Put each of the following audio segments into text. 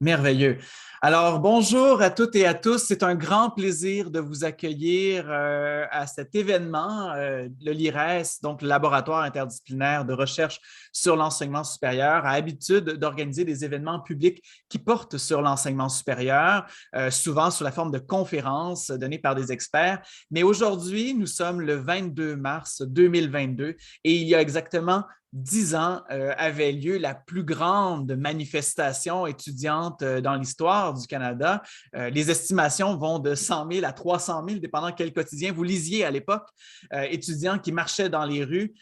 Merveilleux. Alors, bonjour à toutes et à tous. C'est un grand plaisir de vous accueillir à cet événement, le LIRES, donc le Laboratoire interdisciplinaire de recherche sur l'enseignement supérieur, a habitude d'organiser des événements publics qui portent sur l'enseignement supérieur, souvent sous la forme de conférences données par des experts. Mais aujourd'hui, nous sommes le 22 mars 2022 et il y a exactement 10 ans avait lieu la plus grande manifestation étudiante dans l'histoire du Canada. Les estimations vont de 100 000 à 300 000, dépendant quel quotidien vous lisiez à l'époque, étudiants qui marchaient dans les rues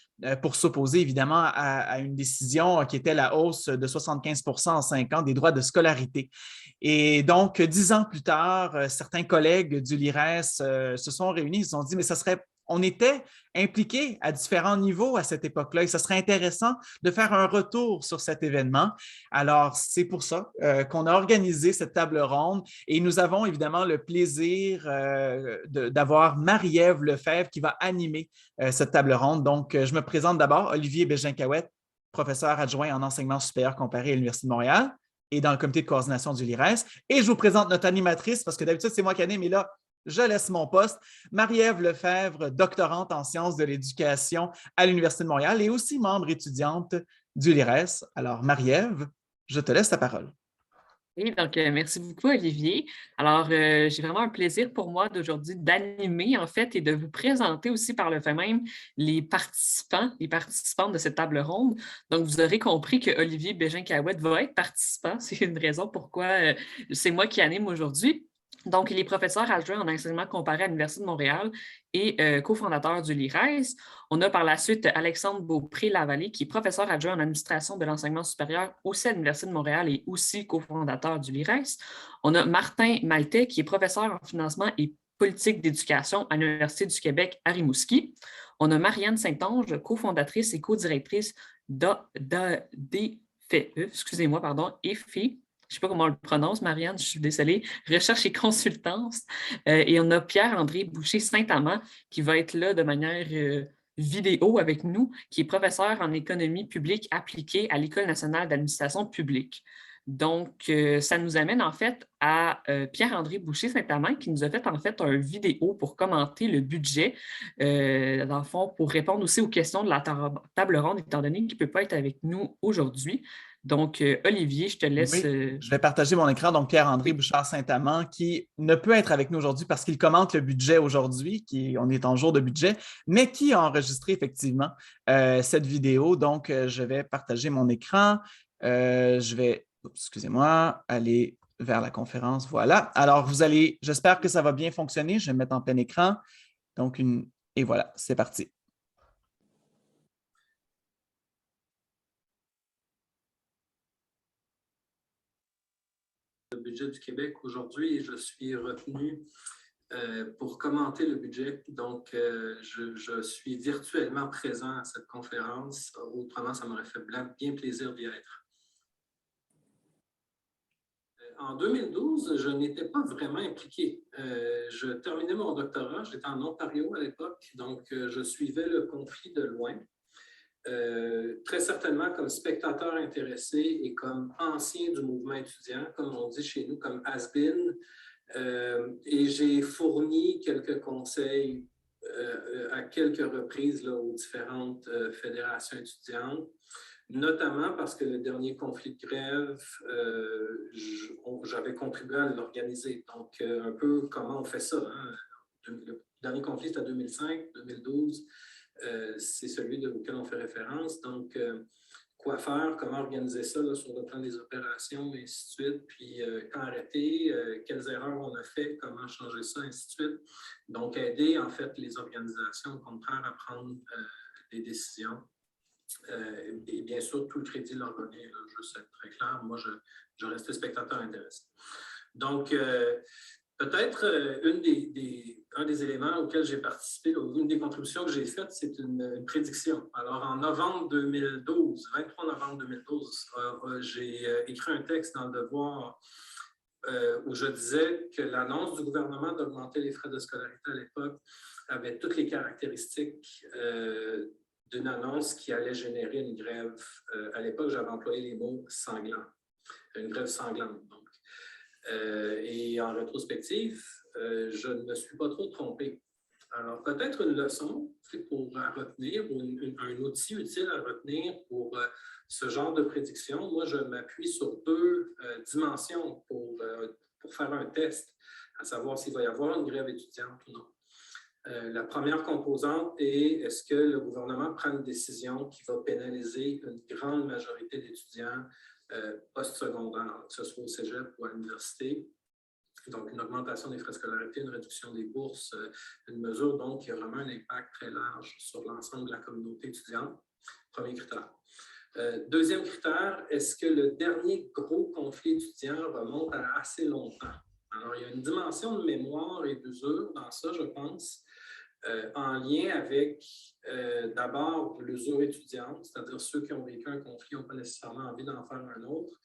pour s'opposer évidemment à une décision qui était la hausse de 75 en 5 ans des droits de scolarité. Et donc, 10 ans plus tard, certains collègues du LIRES se sont réunis, ils se sont dit, mais ça serait on était impliqués à différents niveaux à cette époque-là et ce serait intéressant de faire un retour sur cet événement. Alors, c'est pour ça qu'on a organisé cette table ronde et nous avons évidemment le plaisir d'avoir Marie-Ève Lefebvre qui va animer cette table ronde. Donc, je me présente d'abord, Olivier Bégin-Cahouette, professeur adjoint en enseignement supérieur comparé à l'Université de Montréal et dans le comité de coordination du LIRES. Et je vous présente notre animatrice, parce que d'habitude, c'est moi qui anime, mais là, je laisse mon poste. Marie-Ève Lefebvre, doctorante en sciences de l'éducation à l'Université de Montréal et aussi membre étudiante du LIRES. Alors, Marie-Ève, je te laisse la parole. Oui, donc merci beaucoup, Olivier. Alors, j'ai vraiment un plaisir pour moi d'aujourd'hui d'animer, en fait, et de vous présenter aussi par le fait même les participants, les participantes de cette table ronde. Donc, vous aurez compris que Olivier Bégin-Cahouette va être participant. C'est une raison pourquoi c'est moi qui anime aujourd'hui. Donc, il est professeur adjoint en enseignement comparé à l'Université de Montréal et cofondateur du LIRES. On a par la suite Alexandre Beaupré-Lavallée, qui est professeur adjoint en administration de l'enseignement supérieur aussi à l'Université de Montréal et aussi cofondateur du LIRES. On a Martin Maltais, qui est professeur en financement et politique d'éducation à l'Université du Québec à Rimouski. On a Marianne Saint-Onge, cofondatrice et co-directrice excusez-moi, pardon, EFI. Je ne sais pas comment on le prononce, Marianne, je suis désolée, recherche et consultance. Et on a Pierre-André Boucher-Saint-Amand qui va être là de manière vidéo avec nous, qui est professeur en économie publique appliquée à l'École nationale d'administration publique. Donc, ça nous amène en fait à Pierre-André Boucher-Saint-Amand qui nous a fait en fait un vidéo pour commenter le budget, dans le fond, pour répondre aussi aux questions de la table ronde, étant donné qu'il ne peut pas être avec nous aujourd'hui. Donc, Olivier, je te laisse. Oui, je vais partager mon écran. Donc, Pierre-André Oui. Bouchard-Saint-Amand, qui ne peut être avec nous aujourd'hui parce qu'il commente le budget aujourd'hui, on est en jour de budget, mais qui a enregistré effectivement cette vidéo. Donc, je vais partager mon écran. Je vais, excusez-moi, aller vers la conférence. Voilà. Alors, j'espère que ça va bien fonctionner. Je vais me mettre en plein écran. Donc, et voilà, c'est parti. Le budget du Québec aujourd'hui et je suis retenu pour commenter le budget. Donc, je suis virtuellement présent à cette conférence. Autrement, ça m'aurait fait bien plaisir d'y être. En 2012, je n'étais pas vraiment impliqué. Je terminais mon doctorat, j'étais en Ontario à l'époque, donc je suivais le conflit de loin. Très certainement comme spectateur intéressé et comme ancien du mouvement étudiant, comme on dit chez nous, comme has-been. Et j'ai fourni quelques conseils à quelques reprises là, aux différentes fédérations étudiantes, notamment parce que le dernier conflit de grève, j'avais contribué à l'organiser. Donc, un peu comment on fait ça. Hein? Le dernier conflit, c'était en 2005, 2012. C'est celui auquel on fait référence. Donc, quoi faire, comment organiser ça là, sur le plan des opérations, et ainsi de suite, puis quand arrêter, quelles erreurs on a fait, comment changer ça, ainsi de suite. Donc, aider en fait les organisations, au contraire, à prendre des décisions. Et bien sûr, tout le crédit leur donner, là, je sais très clair. Moi, je restais spectateur intéressé. Donc, peut-être un des éléments auxquels j'ai participé, une des contributions que j'ai faites, c'est une prédiction. Alors, en novembre 2012, 23 novembre 2012, j'ai écrit un texte dans Le Devoir où je disais que l'annonce du gouvernement d'augmenter les frais de scolarité à l'époque avait toutes les caractéristiques d'une annonce qui allait générer une grève. À l'époque, j'avais employé les mots sanglants. Une grève sanglante. Donc, Et en rétrospective, je ne me suis pas trop trompé. Alors, peut-être une leçon à retenir, ou un outil utile à retenir pour ce genre de prédiction. Moi, je m'appuie sur deux dimensions pour faire un test, à savoir s'il va y avoir une grève étudiante ou non. La première composante est, est-ce que le gouvernement prend une décision qui va pénaliser une grande majorité d'étudiants postsecondaires, que ce soit au cégep ou à l'université? Donc, une augmentation des frais de scolarité, une réduction des bourses, une mesure donc qui a vraiment un impact très large sur l'ensemble de la communauté étudiante. Premier critère. Deuxième critère, est-ce que le dernier gros conflit étudiant remonte à assez longtemps? Alors, il y a une dimension de mémoire et d'usure dans ça, je pense, en lien avec d'abord l'usure étudiante, c'est-à-dire ceux qui ont vécu un conflit n'ont pas nécessairement envie d'en faire un autre,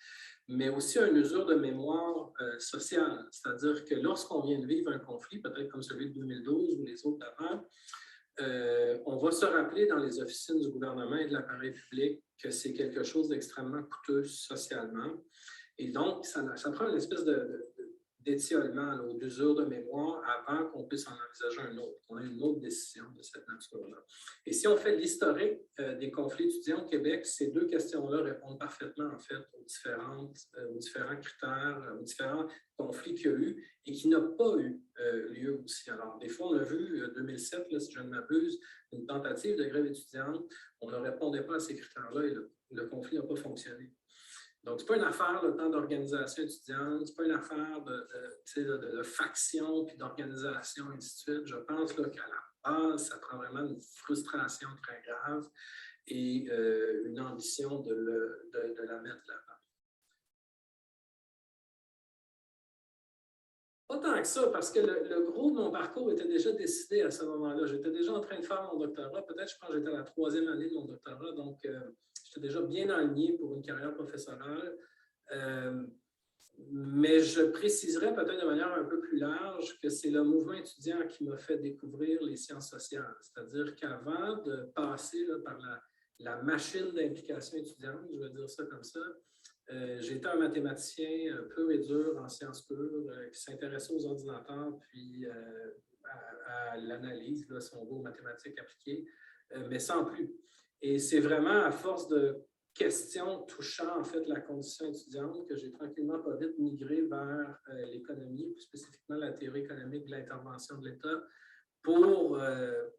mais aussi une usure de mémoire sociale, c'est-à-dire que lorsqu'on vient de vivre un conflit, peut-être comme celui de 2012 ou les autres d'avant, on va se rappeler dans les officines du gouvernement et de l'appareil public que c'est quelque chose d'extrêmement coûteux socialement. Et donc, ça prend une espèce d'étiolement ou d'usure de mémoire avant qu'on puisse en envisager un autre, qu'on ait une autre décision de cette nature-là. Et si on fait l'historique des conflits étudiants au Québec, ces deux questions-là répondent parfaitement en fait aux différents critères, aux différents conflits qu'il y a eu et qui n'ont pas eu lieu aussi. Alors, des fois, on a vu, 2007, là, si je ne m'abuse, une tentative de grève étudiante, on ne répondait pas à ces critères-là et le conflit n'a pas fonctionné. Donc, ce n'est pas une affaire de temps d'organisation étudiante, ce n'est pas une affaire de faction puis d'organisation, et ainsi de suite. Je pense qu'à la base, ça prend vraiment une frustration très grave et une ambition de la mettre de l'avant. Pas tant que ça, parce que le gros de mon parcours était déjà décidé à ce moment-là. J'étais déjà en train de faire mon doctorat. Peut-être, je pense que j'étais à la 3e année de mon doctorat, donc j'étais déjà bien aligné pour une carrière professionnelle. Mais je préciserais peut-être de manière un peu plus large que c'est le mouvement étudiant qui m'a fait découvrir les sciences sociales. C'est-à-dire qu'avant de passer là, par la machine d'implication étudiante, je vais dire ça comme ça, j'étais un mathématicien pur et dur en sciences pures qui s'intéressait aux ordinateurs puis à l'analyse, si on veut, aux mathématiques appliquées, mais sans plus. Et c'est vraiment à force de questions touchant en fait la condition étudiante que j'ai tranquillement pas vite migré vers l'économie, plus spécifiquement la théorie économique de l'intervention de l'État, pour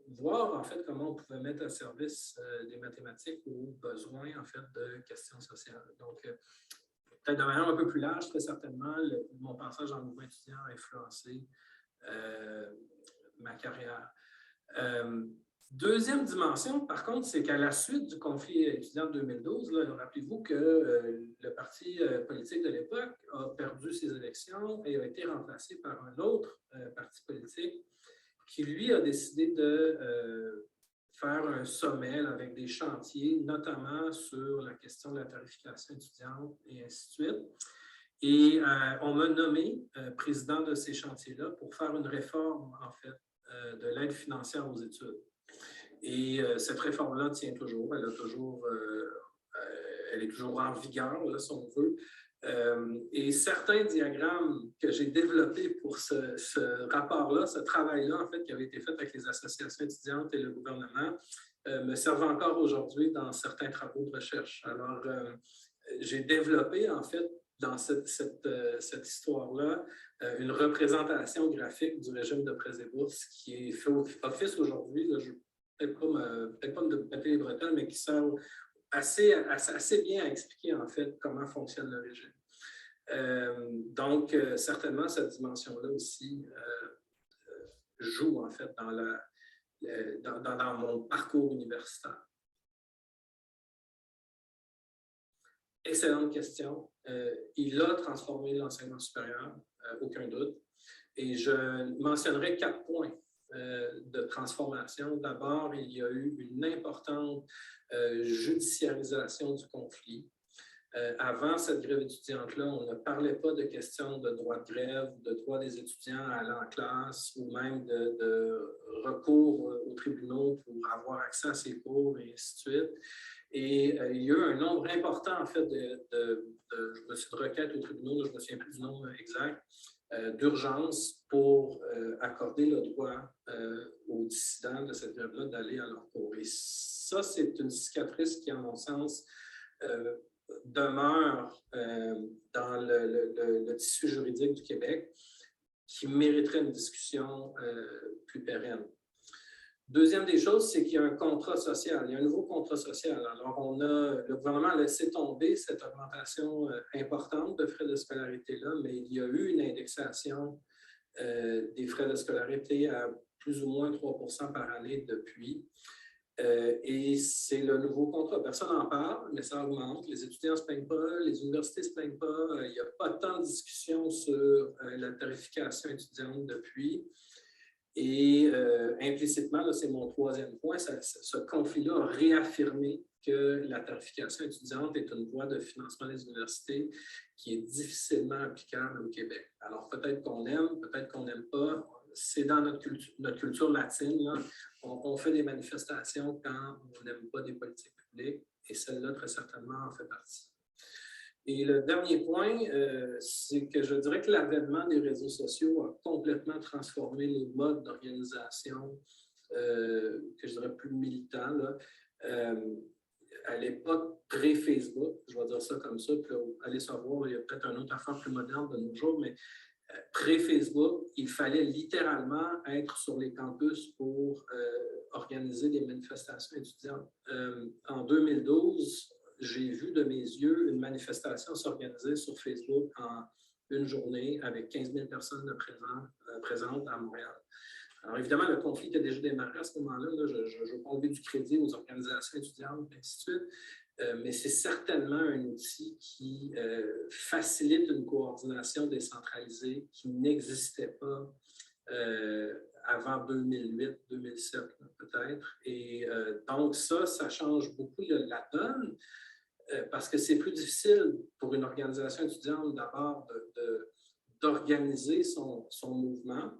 voir en fait comment on pouvait mettre à service des mathématiques aux besoins en fait de questions sociales. Donc, peut-être de manière un peu plus large, très certainement, mon passage en mouvement étudiant a influencé ma carrière. Deuxième dimension, par contre, c'est qu'à la suite du conflit étudiant de 2012, rappelez-vous que le parti politique de l'époque a perdu ses élections et a été remplacé par un autre parti politique qui, lui, a décidé de faire un sommet avec des chantiers, notamment sur la question de la tarification étudiante et ainsi de suite. Et on m'a nommé président de ces chantiers-là pour faire une réforme, en fait, de l'aide financière aux études. Et cette réforme-là tient toujours, elle est toujours en vigueur, là, si on veut. Et certains diagrammes que j'ai développés pour ce rapport-là, ce travail-là, en fait, qui avait été fait avec les associations étudiantes et le gouvernement, me servent encore aujourd'hui dans certains travaux de recherche. Alors, j'ai développé, en fait, dans cette histoire-là, une représentation graphique du régime de prêts et bourses qui fait office aujourd'hui, peut-être pas me péter les bretelles, mais qui sert assez bien à expliquer en fait comment fonctionne le régime. Donc, certainement, cette dimension-là aussi joue en fait dans mon parcours universitaire. Excellente question. Il a transformé l'enseignement supérieur, aucun doute. Et je mentionnerai 4 points de transformation. D'abord, il y a eu une importante judiciarisation du conflit. Avant cette grève étudiante-là, on ne parlait pas de questions de droit de grève, de droit des étudiants à aller en classe ou même de recours aux tribunaux pour avoir accès à ces cours et ainsi de suite. Et il y a eu un nombre important, en fait, de requêtes au tribunal, je ne me souviens plus du nombre exact, d'urgence pour accorder le droit aux dissidents de cette période-là d'aller à leur cours. Et ça, c'est une cicatrice qui, à mon sens, demeure dans le tissu juridique du Québec, qui mériterait une discussion plus pérenne. Deuxième des choses, c'est qu'il y a un contrat social. Il y a un nouveau contrat social. Alors, le gouvernement a laissé tomber cette augmentation importante de frais de scolarité-là, mais il y a eu une indexation des frais de scolarité à plus ou moins 3 % par année depuis. Et c'est le nouveau contrat. Personne n'en parle, mais ça augmente. Les étudiants ne se plaignent pas, les universités ne se plaignent pas. Il n'y a pas tant de discussion sur la tarification étudiante depuis. Et implicitement, là, c'est mon troisième point, ce conflit-là a réaffirmé que la tarification étudiante est une voie de financement des universités qui est difficilement applicable au Québec. Alors, peut-être qu'on aime, peut-être qu'on n'aime pas. C'est dans notre culture latine. Là. On fait des manifestations quand on n'aime pas des politiques publiques, et celle-là, très certainement, en fait partie. Et le dernier point, c'est que je dirais que l'avènement des réseaux sociaux a complètement transformé les modes d'organisation, que je dirais plus militants. Là. À l'époque pré-Facebook, je vais dire ça comme ça, puis allez savoir, il y a peut-être une autre affaire plus moderne de nos jours, mais pré-Facebook, il fallait littéralement être sur les campus pour organiser des manifestations étudiantes. En 2012, j'ai vu de mes yeux une manifestation s'organiser sur Facebook en une journée avec 15 000 personnes présentes à Montréal. Alors évidemment, le conflit a déjà démarré à ce moment-là. Là, je ne veux pas enlever du crédit aux organisations étudiantes, et ainsi de suite. Mais c'est certainement un outil qui facilite une coordination décentralisée qui n'existait pas avant 2008-2007 peut-être. Et donc ça change beaucoup la donne parce que c'est plus difficile pour une organisation étudiante d'abord d'organiser son mouvement,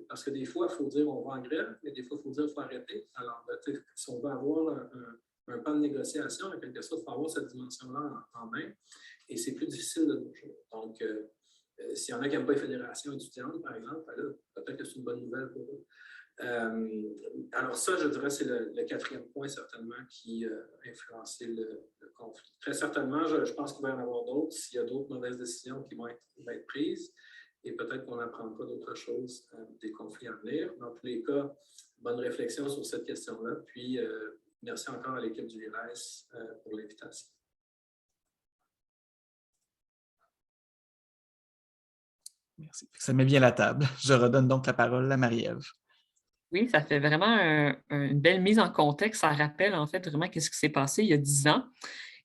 parce que des fois, il faut dire on va en grève, mais des fois, il faut dire qu'il faut arrêter. Alors, si on veut avoir un pan de négociation, en quelque sorte, il faut avoir cette dimension-là en main, et c'est plus difficile de nos jours. Donc, s'il y en a qui n'aiment pas les fédérations étudiantes, par exemple, peut-être que c'est une bonne nouvelle pour eux. Alors ça, je dirais, c'est le quatrième point, certainement, qui a influencé le conflit. Très certainement, je pense qu'il va y en avoir d'autres, s'il y a d'autres mauvaises décisions qui vont être prises, et peut-être qu'on apprendra d'autres choses des conflits à venir. Dans tous les cas, bonne réflexion sur cette question-là, puis merci encore à l'équipe du LIRES pour l'invitation. Merci. Ça met bien la table. Je redonne donc la parole à Marie-Ève. Oui, ça fait vraiment une belle mise en contexte. Ça rappelle en fait vraiment qu'est-ce qui s'est passé il y a 10 ans.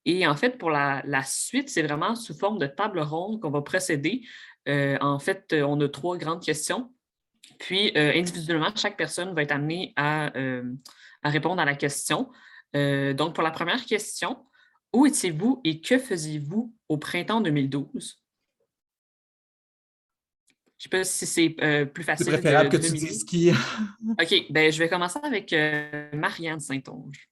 Et en fait, pour la suite, c'est vraiment sous forme de table ronde qu'on va procéder. En fait, on a 3 grandes questions. Puis, individuellement, chaque personne va être amenée à répondre à la question. Donc, pour la première question, où étiez-vous et que faisiez-vous au printemps 2012? Je ne sais pas si c'est plus facile. C'est préférable que tu dises qui. OK, ben, je vais commencer avec Marianne Saint-Onge.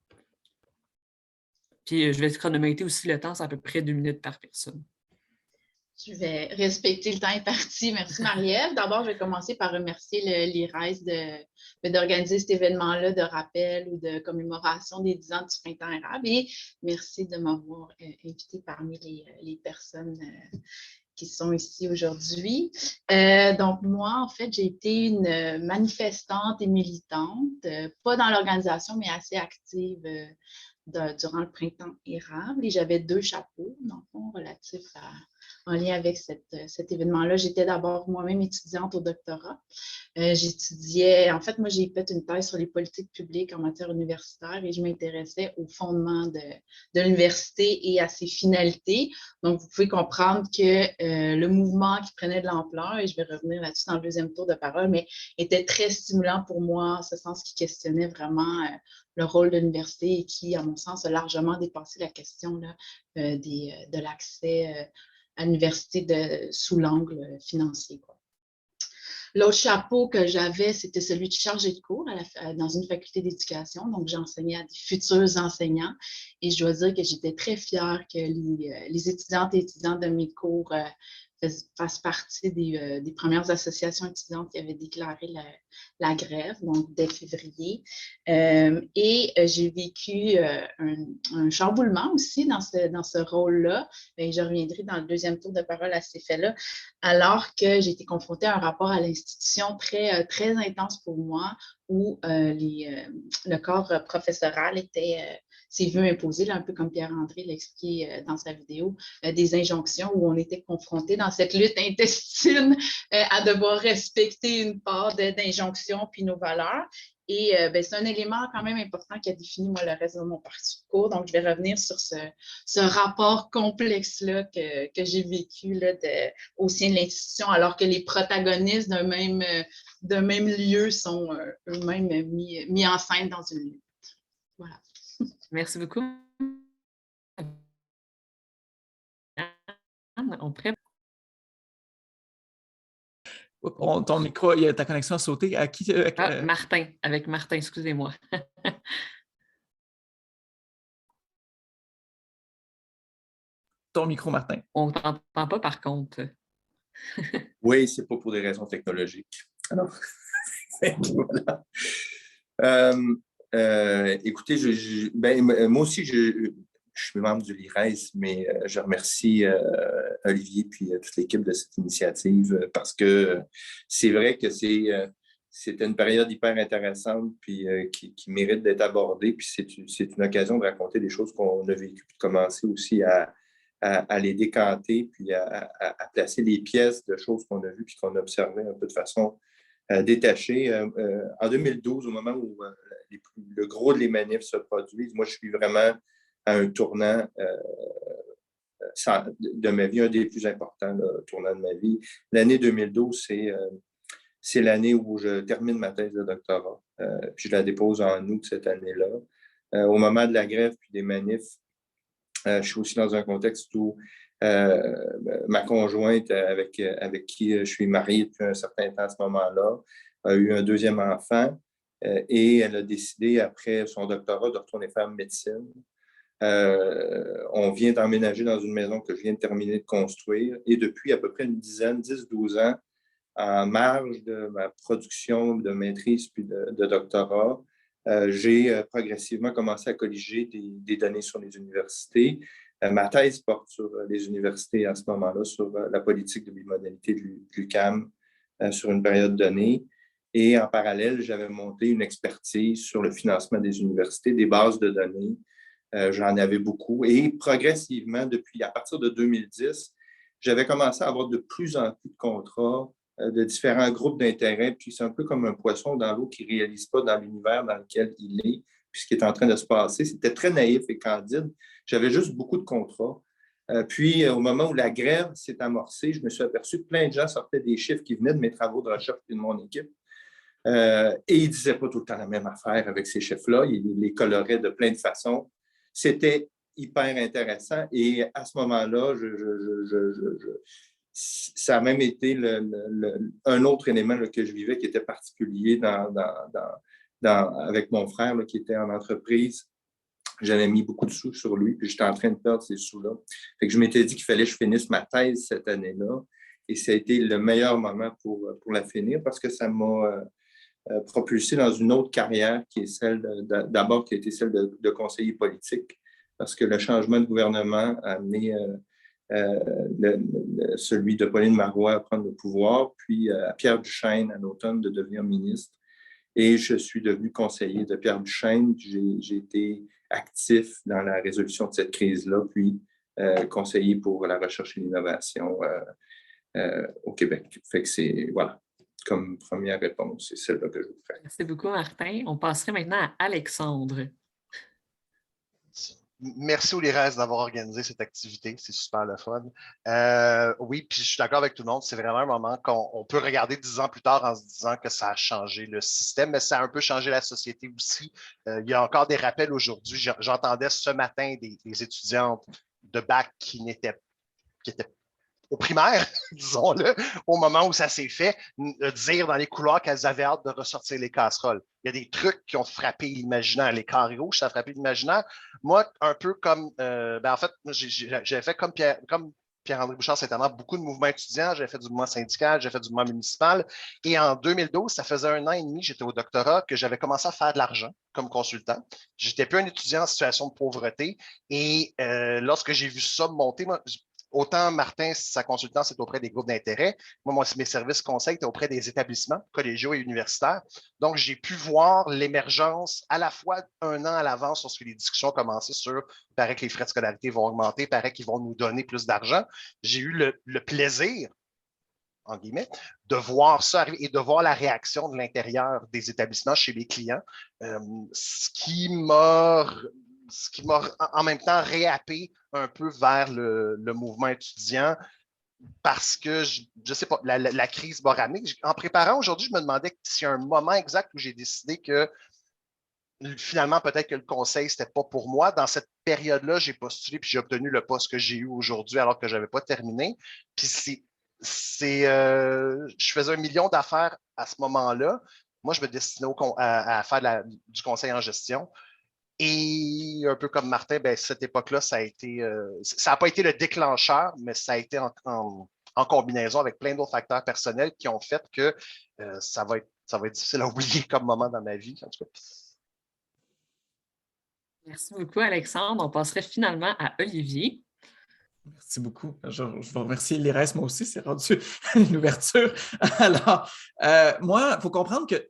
Puis je vais chronométrer aussi le temps, c'est à peu près 2 minutes par personne. Je vais respecter le temps imparti. Merci Marie-Ève. D'abord, je vais commencer par remercier le LIRES d'organiser cet événement-là de rappel ou de commémoration des 10 ans du printemps érable. Et merci de m'avoir invité parmi les personnes qui sont ici aujourd'hui. Donc, moi, en fait, j'ai été une manifestante et militante, pas dans l'organisation, mais assez active durant le printemps érable. Et j'avais 2 chapeaux, dans le fond, relatifs en lien avec cet événement-là. J'étais d'abord moi-même étudiante au doctorat. J'étudiais, en fait, moi, j'ai fait une thèse sur les politiques publiques en matière universitaire et je m'intéressais au fondement de l'université et à ses finalités. Donc, vous pouvez comprendre que le mouvement qui prenait de l'ampleur, et je vais revenir là-dessus dans le deuxième tour de parole, mais était très stimulant pour moi, en ce sens qui questionnait vraiment le rôle de l'université et qui, à mon sens, a largement dépassé la question là, de l'accès à l'université sous l'angle financier, quoi. L'autre chapeau que j'avais, c'était celui de chargé de cours dans une faculté d'éducation. Donc, j'enseignais à des futurs enseignants. Et je dois dire que j'étais très fière que les étudiantes et étudiants de mes cours fassent partie des premières associations étudiantes qui avaient déclaré la grève, donc dès février. J'ai vécu un chamboulement aussi dans ce rôle-là. Et je reviendrai dans le deuxième tour de parole à ces faits-là, alors que j'ai été confrontée à un rapport à l'institution très, très intense pour moi, où le corps professoral s'est vu imposer, là, un peu comme Pierre-André l'expliquait dans sa vidéo, des injonctions où on était confronté dans cette lutte intestine à devoir respecter une part d'injonctions puis nos valeurs. Et c'est un élément quand même important qui a défini, moi, le reste de mon parcours. Donc, je vais revenir sur ce rapport complexe-là que j'ai vécu là, au sein de l'institution, alors que les protagonistes d'un même lieu sont eux-mêmes mis en scène dans une lutte. Voilà. Merci beaucoup. On pourrait... Ton micro, ta connexion a sauté. À qui? Martin, avec Martin, excusez-moi. Ton micro, Martin. On ne t'entend pas, par contre. Oui, c'est pas pour des raisons technologiques. Alors, voilà. Écoutez, moi aussi, je suis membre du LIRES, mais je remercie Olivier et toute l'équipe de cette initiative parce que c'est vrai que c'était une période hyper intéressante puis qui mérite d'être abordée. Puis c'est une occasion de raconter des choses qu'on a vécues, puis de commencer aussi à les décanter, puis à placer les pièces de choses qu'on a vues puis qu'on a observées un peu de façon détachée. En 2012, au moment où le gros de les manifs se produisent, moi, je suis vraiment à un tournant de ma vie, un des plus importants tournants de ma vie. L'année 2012, c'est l'année où je termine ma thèse de doctorat. Puis je la dépose en août cette année-là. Au moment de la grève puis des manifs, je suis aussi dans un contexte où ma conjointe, avec qui je suis marié depuis un certain temps à ce moment-là, a eu un deuxième enfant et elle a décidé, après son doctorat, de retourner faire médecine. On vient d'emménager dans une maison que je viens de terminer de construire et depuis à peu près une dizaine, 10-12 ans, en marge de ma production de maîtrise puis de doctorat, j'ai progressivement commencé à colliger des données sur les universités. Ma thèse porte sur les universités à ce moment-là, sur la politique de bimodalité de l'UQAM sur une période donnée. Et en parallèle, j'avais monté une expertise sur le financement des universités, des bases de données. J'en avais beaucoup. Et progressivement, à partir de 2010, j'avais commencé à avoir de plus en plus de contrats de différents groupes d'intérêt. Puis c'est un peu comme un poisson dans l'eau qui ne réalise pas dans l'univers dans lequel il est, puis ce qui est en train de se passer. C'était très naïf et candide. J'avais juste beaucoup de contrats. Puis au moment où la grève s'est amorcée, je me suis aperçu que plein de gens sortaient des chiffres qui venaient de mes travaux de recherche et de mon équipe. Et ils ne disaient pas tout le temps la même affaire avec ces chiffres-là. Ils les coloraient de plein de façons. C'était hyper intéressant. Et à ce moment-là, ça a même été un autre élément que je vivais qui était particulier avec mon frère qui était en entreprise. J'avais mis beaucoup de sous sur lui, puis j'étais en train de perdre ces sous-là. Fait que je m'étais dit qu'il fallait que je finisse ma thèse cette année-là. Et ça a été le meilleur moment pour la finir parce que ça m'a propulsé dans une autre carrière qui est celle d'abord qui a été celle de conseiller politique parce que le changement de gouvernement a amené celui de Pauline Marois à prendre le pouvoir, puis à Pierre Duchesne à l'automne de devenir ministre. Et je suis devenu conseiller de Pierre Duchesne. J'ai été actif dans la résolution de cette crise-là, puis conseiller pour la recherche et l'innovation au Québec. Fait que c'est, voilà, comme première réponse, c'est celle-là que je vous ferai. Merci beaucoup, Martin. On passerait maintenant à Alexandre. Merci aux LIRES d'avoir organisé cette activité. C'est super le fun. Oui, puis je suis d'accord avec tout le monde. C'est vraiment un moment qu'on peut regarder 10 ans plus tard en se disant que ça a changé le système, mais ça a un peu changé la société aussi. Il y a encore des rappels aujourd'hui. J'entendais ce matin des étudiantes de bac qui étaient au primaire, disons-le, au moment où ça s'est fait, dire dans les couloirs qu'elles avaient hâte de ressortir les casseroles. Il y a des trucs qui ont frappé l'imaginaire. Les carrés rouges, ça a frappé l'imaginaire. Moi, un peu comme, en fait, j'ai fait comme Pierre-André Bouchard, c'est beaucoup de mouvements étudiants. J'ai fait du mouvement syndical, j'ai fait du mouvement municipal. Et en 2012, ça faisait 1 an et demi, j'étais au doctorat, que j'avais commencé à faire de l'argent comme consultant. J'étais plus un étudiant en situation de pauvreté. Et lorsque j'ai vu ça monter, moi, autant Martin, sa consultance, c'est auprès des groupes d'intérêt. Moi, mes services conseils étaient auprès des établissements collégiaux et universitaires. Donc, j'ai pu voir l'émergence à la fois 1 an à l'avance lorsque les discussions commençaient sur il paraît que les frais de scolarité vont augmenter, il paraît qu'ils vont nous donner plus d'argent. J'ai eu le plaisir, en guillemets, de voir ça arriver et de voir la réaction de l'intérieur des établissements chez les clients, ce qui m'a en même temps réhappé un peu vers le mouvement étudiant parce que, je ne sais pas, la crise m'a ramené. En préparant aujourd'hui, je me demandais s'il y a un moment exact où j'ai décidé que finalement, peut-être que le conseil, ce n'était pas pour moi. Dans cette période-là, j'ai postulé puis j'ai obtenu le poste que j'ai eu aujourd'hui alors que je n'avais pas terminé. Puis je faisais 1 million d'affaires à ce moment-là. Moi, je me destinais à faire du conseil en gestion. Et un peu comme Martin, ben, cette époque-là, ça n'a pas été le déclencheur, mais ça a été en combinaison avec plein d'autres facteurs personnels qui ont fait que ça va être difficile à oublier comme moment dans ma vie, en tout cas. Merci beaucoup, Alexandre. On passerait finalement à Olivier. Merci beaucoup. Je vais remercier l'IRES, moi aussi, c'est rendu une ouverture. Alors, moi, il faut comprendre que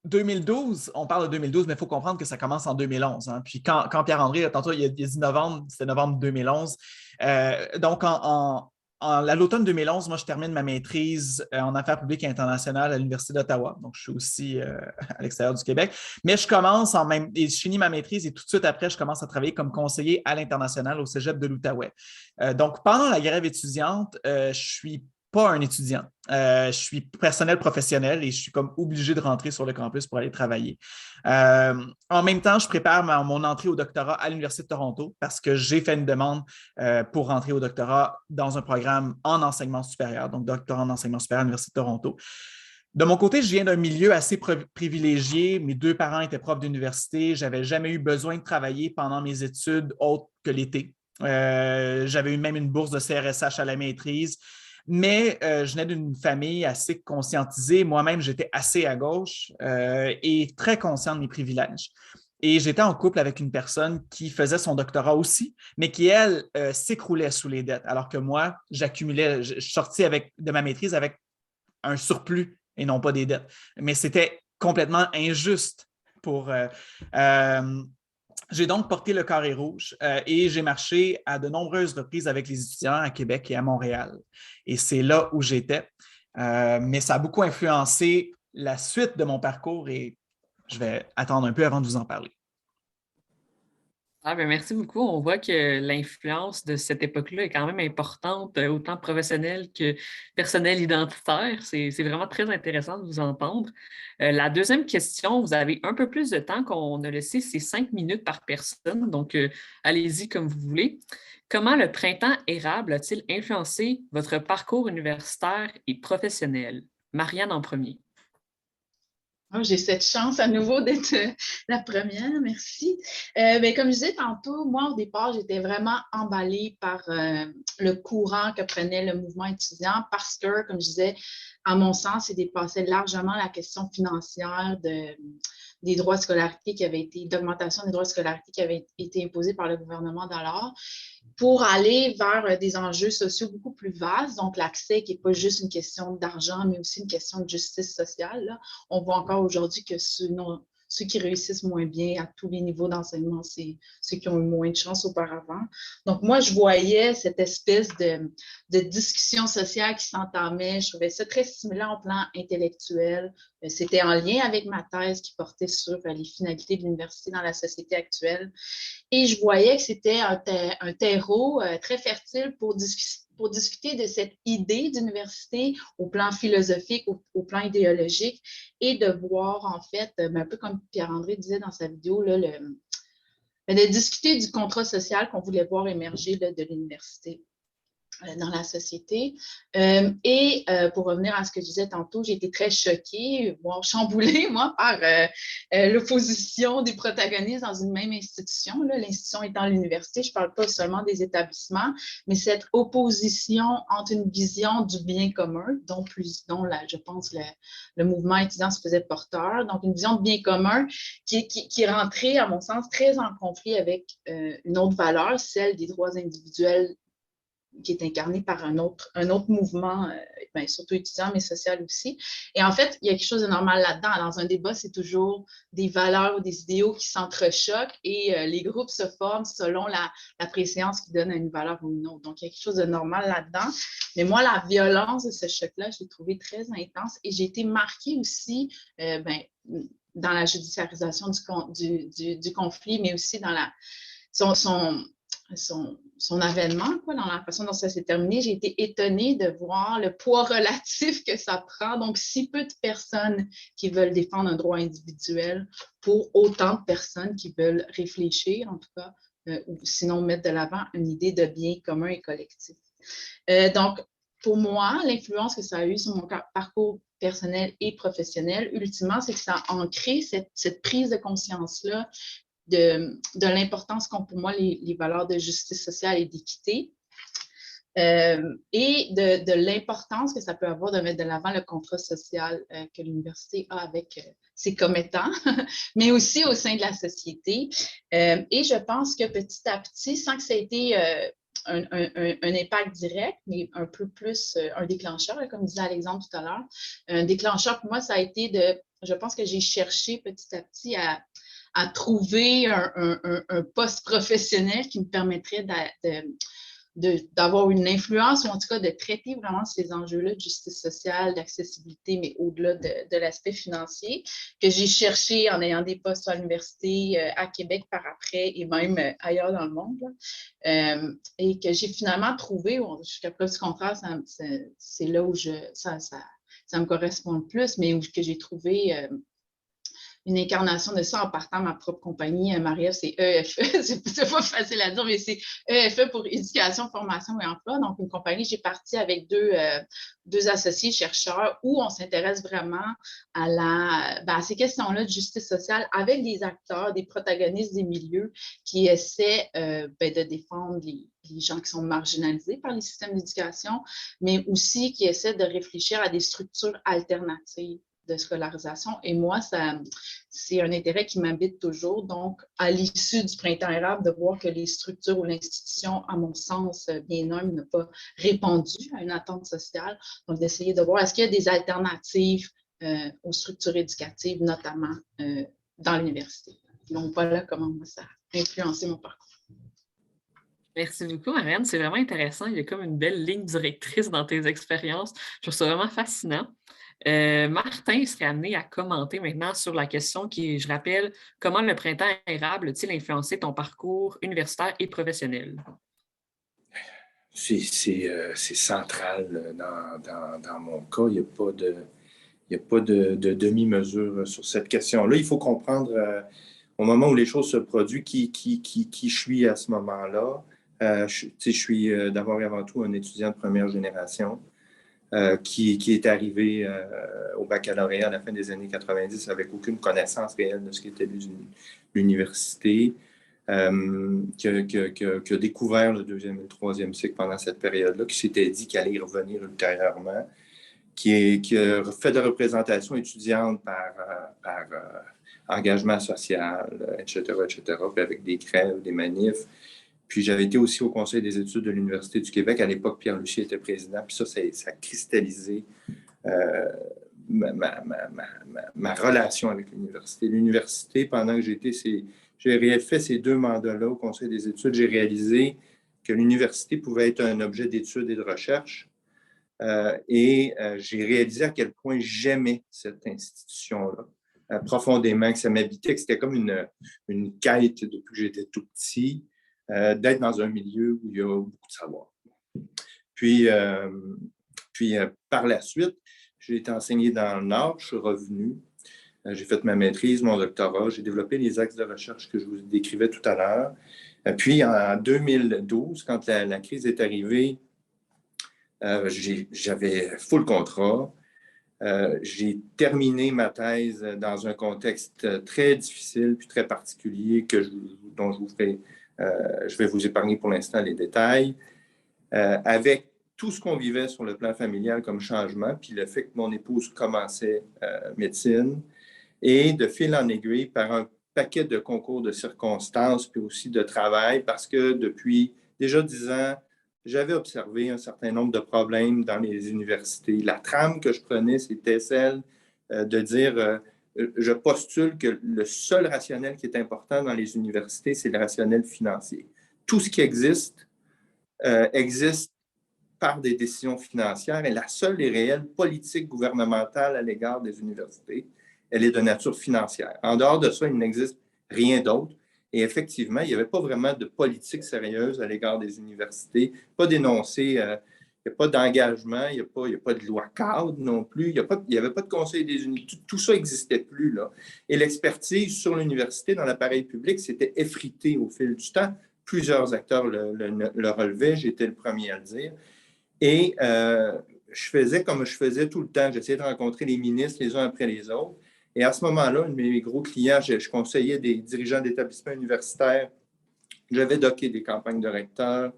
2012, on parle de 2012, mais il faut comprendre que ça commence en 2011. Hein. Puis quand Pierre-André, tantôt, il a dit novembre, c'était novembre 2011. Donc, à l'automne 2011, moi, je termine ma maîtrise en affaires publiques et internationales à l'Université d'Ottawa. Donc, je suis aussi à l'extérieur du Québec. Mais je commence et je finis ma maîtrise et tout de suite après, je commence à travailler comme conseiller à l'international au Cégep de l'Outaouais. Donc, pendant la grève étudiante, je suis pas un étudiant. Je suis personnel professionnel et je suis comme obligé de rentrer sur le campus pour aller travailler. En même temps, je prépare mon entrée au doctorat à l'Université de Toronto parce que j'ai fait une demande pour rentrer au doctorat dans un programme en enseignement supérieur, donc doctorat en enseignement supérieur à l'Université de Toronto. De mon côté, je viens d'un milieu assez privilégié. Mes 2 parents étaient profs d'université. Je n'avais jamais eu besoin de travailler pendant mes études autres que l'été. J'avais eu même une bourse de CRSH à la maîtrise. Mais je venais d'une famille assez conscientisée. Moi-même, j'étais assez à gauche et très conscient de mes privilèges. Et j'étais en couple avec une personne qui faisait son doctorat aussi, mais qui, elle, s'écroulait sous les dettes, alors que moi, j'accumulais, je sortis de ma maîtrise avec un surplus et non pas des dettes. Mais c'était complètement injuste pour... J'ai donc porté le carré rouge et j'ai marché à de nombreuses reprises avec les étudiants à Québec et à Montréal. Et c'est là où j'étais. Mais ça a beaucoup influencé la suite de mon parcours et je vais attendre un peu avant de vous en parler. Merci beaucoup. On voit que l'influence de cette époque-là est quand même importante, autant professionnelle que personnelle identitaire. C'est vraiment très intéressant de vous entendre. La deuxième question, vous avez un peu plus de temps qu'on a laissé, c'est 5 minutes par personne, donc allez-y comme vous voulez. Comment le printemps érable a-t-il influencé votre parcours universitaire et professionnel? Marianne en premier. Oh, j'ai cette chance à nouveau d'être la première, merci. Comme je disais tantôt, moi au départ, j'étais vraiment emballée par le courant que prenait le mouvement étudiant parce que, comme je disais, à mon sens, il dépassait largement la question financière des droits de scolarité d'augmentation des droits de scolarité qui avaient été imposés par le gouvernement d'alors, pour aller vers des enjeux sociaux beaucoup plus vastes, donc l'accès qui n'est pas juste une question d'argent, mais aussi une question de justice sociale. Là. On voit encore aujourd'hui que ceux qui réussissent moins bien à tous les niveaux d'enseignement, c'est ceux qui ont eu moins de chance auparavant. Donc, moi, je voyais cette espèce de discussion sociale qui s'entamait. Je trouvais ça très stimulant au plan intellectuel. C'était en lien avec ma thèse qui portait sur les finalités de l'université dans la société actuelle. Et je voyais que c'était un terreau très fertile pour discuter de cette idée d'université au plan philosophique, au plan idéologique, et de voir, en fait, un peu comme Pierre-André disait dans sa vidéo, là, de discuter du contrat social qu'on voulait voir émerger là, de l'université. dans la société. Pour revenir à ce que je disais tantôt, j'ai été très choquée, voire chamboulée, moi, par l'opposition des protagonistes dans une même institution. L'institution étant l'université, je ne parle pas seulement des établissements, mais cette opposition entre une vision du bien commun, dont je pense, le mouvement étudiant se faisait porteur, donc une vision de bien commun qui rentrait, à mon sens, très en conflit avec une autre valeur, celle des droits individuels qui est incarné par un autre mouvement, surtout étudiant, mais social aussi. Et en fait, il y a quelque chose de normal là-dedans. Dans un débat, c'est toujours des valeurs ou des idéaux qui s'entrechoquent et les groupes se forment selon la préséance qu'ils donnent à une valeur ou une autre. Donc, il y a quelque chose de normal là-dedans. Mais moi, la violence de ce choc-là, je l'ai trouvé très intense et j'ai été marquée aussi dans la judiciarisation du conflit, mais aussi dans son avènement, quoi, dans la façon dont ça s'est terminé. J'ai été étonnée de voir le poids relatif que ça prend. Donc, si peu de personnes qui veulent défendre un droit individuel pour autant de personnes qui veulent réfléchir, en tout cas, ou sinon mettre de l'avant une idée de bien commun et collectif. Donc, pour moi, l'influence que ça a eu sur mon parcours personnel et professionnel, ultimement, c'est que ça a ancré cette prise de conscience-là de l'importance qu'ont pour moi les valeurs de justice sociale et d'équité et de l'importance que ça peut avoir de mettre de l'avant le contrat social que l'université a avec ses commettants, mais aussi au sein de la société. Et je pense que petit à petit, sans que ça ait été un impact direct, mais un peu plus un déclencheur, comme disait Alexandre tout à l'heure, un déclencheur pour moi, ça a été je pense que j'ai cherché petit à petit à trouver un poste professionnel qui me permettrait d'avoir une influence ou en tout cas de traiter vraiment ces enjeux-là de justice sociale, d'accessibilité, mais au-delà de l'aspect financier, que j'ai cherché en ayant des postes à l'université à Québec par après et même ailleurs dans le monde. Et que j'ai finalement trouvé, jusqu'à preuve du contraire, c'est là où ça me correspond le plus, mais où que j'ai trouvé une incarnation de ça en partant de ma propre compagnie. Marie-Ève, c'est EFE. C'est pas facile à dire, mais c'est EFE pour Éducation, Formation et Emploi. Donc, une compagnie, j'ai parti avec deux associés chercheurs où on s'intéresse vraiment à ces questions-là de justice sociale avec des acteurs, des protagonistes des milieux qui essaient de défendre les gens qui sont marginalisés par les systèmes d'éducation, mais aussi qui essaient de réfléchir à des structures alternatives de scolarisation. Et moi, c'est un intérêt qui m'habite toujours. Donc, à l'issue du printemps érable, de voir que les structures ou l'institution, à mon sens, bien humble, n'a pas répondu à une attente sociale. Donc, d'essayer de voir est-ce qu'il y a des alternatives aux structures éducatives, notamment dans l'université. Donc, voilà comment moi, ça a influencé mon parcours. Merci beaucoup, Marianne. C'est vraiment intéressant. Il y a comme une belle ligne directrice dans tes expériences. Je trouve ça vraiment fascinant. Martin serait amené à commenter maintenant sur la question qui, je rappelle, comment le printemps érable a-t-il influencé ton parcours universitaire et professionnel? C'est central dans mon cas. Il n'y a pas de demi-mesure sur cette question-là. Il faut comprendre au moment où les choses se produisent qui je suis à ce moment-là. Je suis d'abord et avant tout un étudiant de première génération. Qui est arrivé au baccalauréat à la fin des années 90 avec aucune connaissance réelle de ce qu'était l'université, qui a découvert le deuxième et le troisième cycle pendant cette période-là, qui s'était dit qu'il allait y revenir ultérieurement, qui a fait de représentation étudiante par engagement social, etc., puis avec des grèves, des manifs. Puis j'avais été aussi au Conseil des études de l'Université du Québec. À l'époque, Pierre Lucier était président. Puis ça a cristallisé ma relation avec l'université. L'université, pendant que j'ai fait ces 2 mandats-là au Conseil des études, j'ai réalisé que l'université pouvait être un objet d'étude et de recherche. J'ai réalisé à quel point j'aimais cette institution-là profondément, que ça m'habitait, que c'était comme une quête depuis que j'étais tout petit. D'être dans un milieu où il y a beaucoup de savoir. Puis par la suite, j'ai été enseigné dans le Nord, je suis revenu, j'ai fait ma maîtrise, mon doctorat, j'ai développé les axes de recherche que je vous décrivais tout à l'heure. Puis en 2012, quand la crise est arrivée, J'avais full contrat. J'ai terminé ma thèse dans un contexte très difficile puis très particulier dont je vais vous épargner pour l'instant les détails. Avec tout ce qu'on vivait sur le plan familial comme changement, puis le fait que mon épouse commençait médecine, et de fil en aiguille, par un paquet de concours de circonstances, puis aussi de travail, parce que depuis déjà 10 ans, j'avais observé un certain nombre de problèmes dans les universités. La trame que je prenais, c'était celle de dire je postule que le seul rationnel qui est important dans les universités, c'est le rationnel financier. Tout ce qui existe existe par des décisions financières et la seule et réelle politique gouvernementale à l'égard des universités, elle est de nature financière. En dehors de ça, il n'existe rien d'autre. Et effectivement, il n'y avait pas vraiment de politique sérieuse à l'égard des universités, pas d'énoncé, il n'y a pas d'engagement, il n'y a pas de loi cadre non plus, il n'y avait pas de conseil des universités, tout ça n'existait plus, là. Et l'expertise sur l'université dans l'appareil public s'était effritée au fil du temps. Plusieurs acteurs le relevaient, j'étais le premier à le dire. Et je faisais comme je faisais tout le temps. J'essayais de rencontrer les ministres les uns après les autres. Et à ce moment-là, un de mes gros clients, je conseillais des dirigeants d'établissements universitaires. J'avais docké des campagnes de recteurs.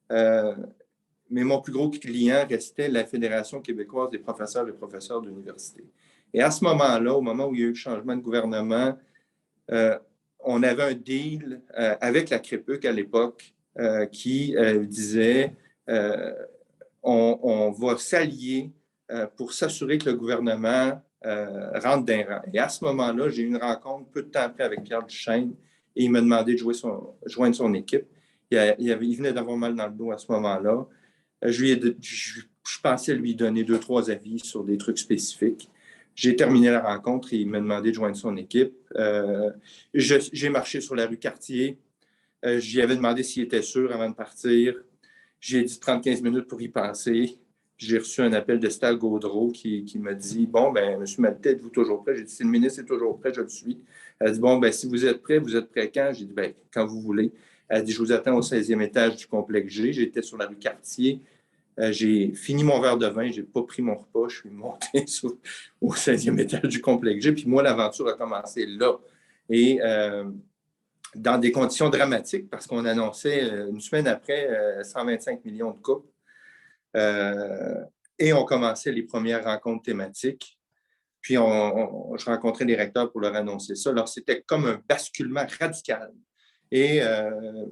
Mais mon plus gros client restait la Fédération québécoise des professeurs et professeurs d'université. Et à ce moment-là, au moment où il y a eu le changement de gouvernement, on avait un deal avec la CREPUC à l'époque qui disait on va s'allier pour s'assurer que le gouvernement rentre d'un rang. Et à ce moment-là, j'ai eu une rencontre peu de temps après avec Pierre Duchesne et il m'a demandé de joindre son équipe. Il venait d'avoir mal dans le dos à ce moment-là. Je pensais lui donner 2-3 avis sur des trucs spécifiques. J'ai terminé la rencontre et il m'a demandé de joindre son équipe. J'ai marché sur la rue Cartier. J'y avais demandé s'il était sûr avant de partir. J'ai dit 30-15 minutes pour y penser. J'ai reçu un appel de Stal Gaudreau qui m'a dit « Bon, ben, M. Maltais, êtes-vous toujours prêt? » J'ai dit « Si le ministre est toujours prêt, je le suis. » Elle a dit « Bon, ben, si vous êtes prêt quand? » J'ai dit « Ben, quand vous voulez. » Elle a dit « Je vous attends au 16e étage du complexe G. » J'étais sur la rue Cartier. J'ai fini mon verre de vin, je n'ai pas pris mon repas, je suis monté au 16e étage du complexe G. Puis moi, l'aventure a commencé là. Et dans des conditions dramatiques, parce qu'on annonçait une semaine après 125 millions de coupes. Et on commençait les premières rencontres thématiques. Puis je rencontrais les recteurs pour leur annoncer ça. Alors, c'était comme un basculement radical. Et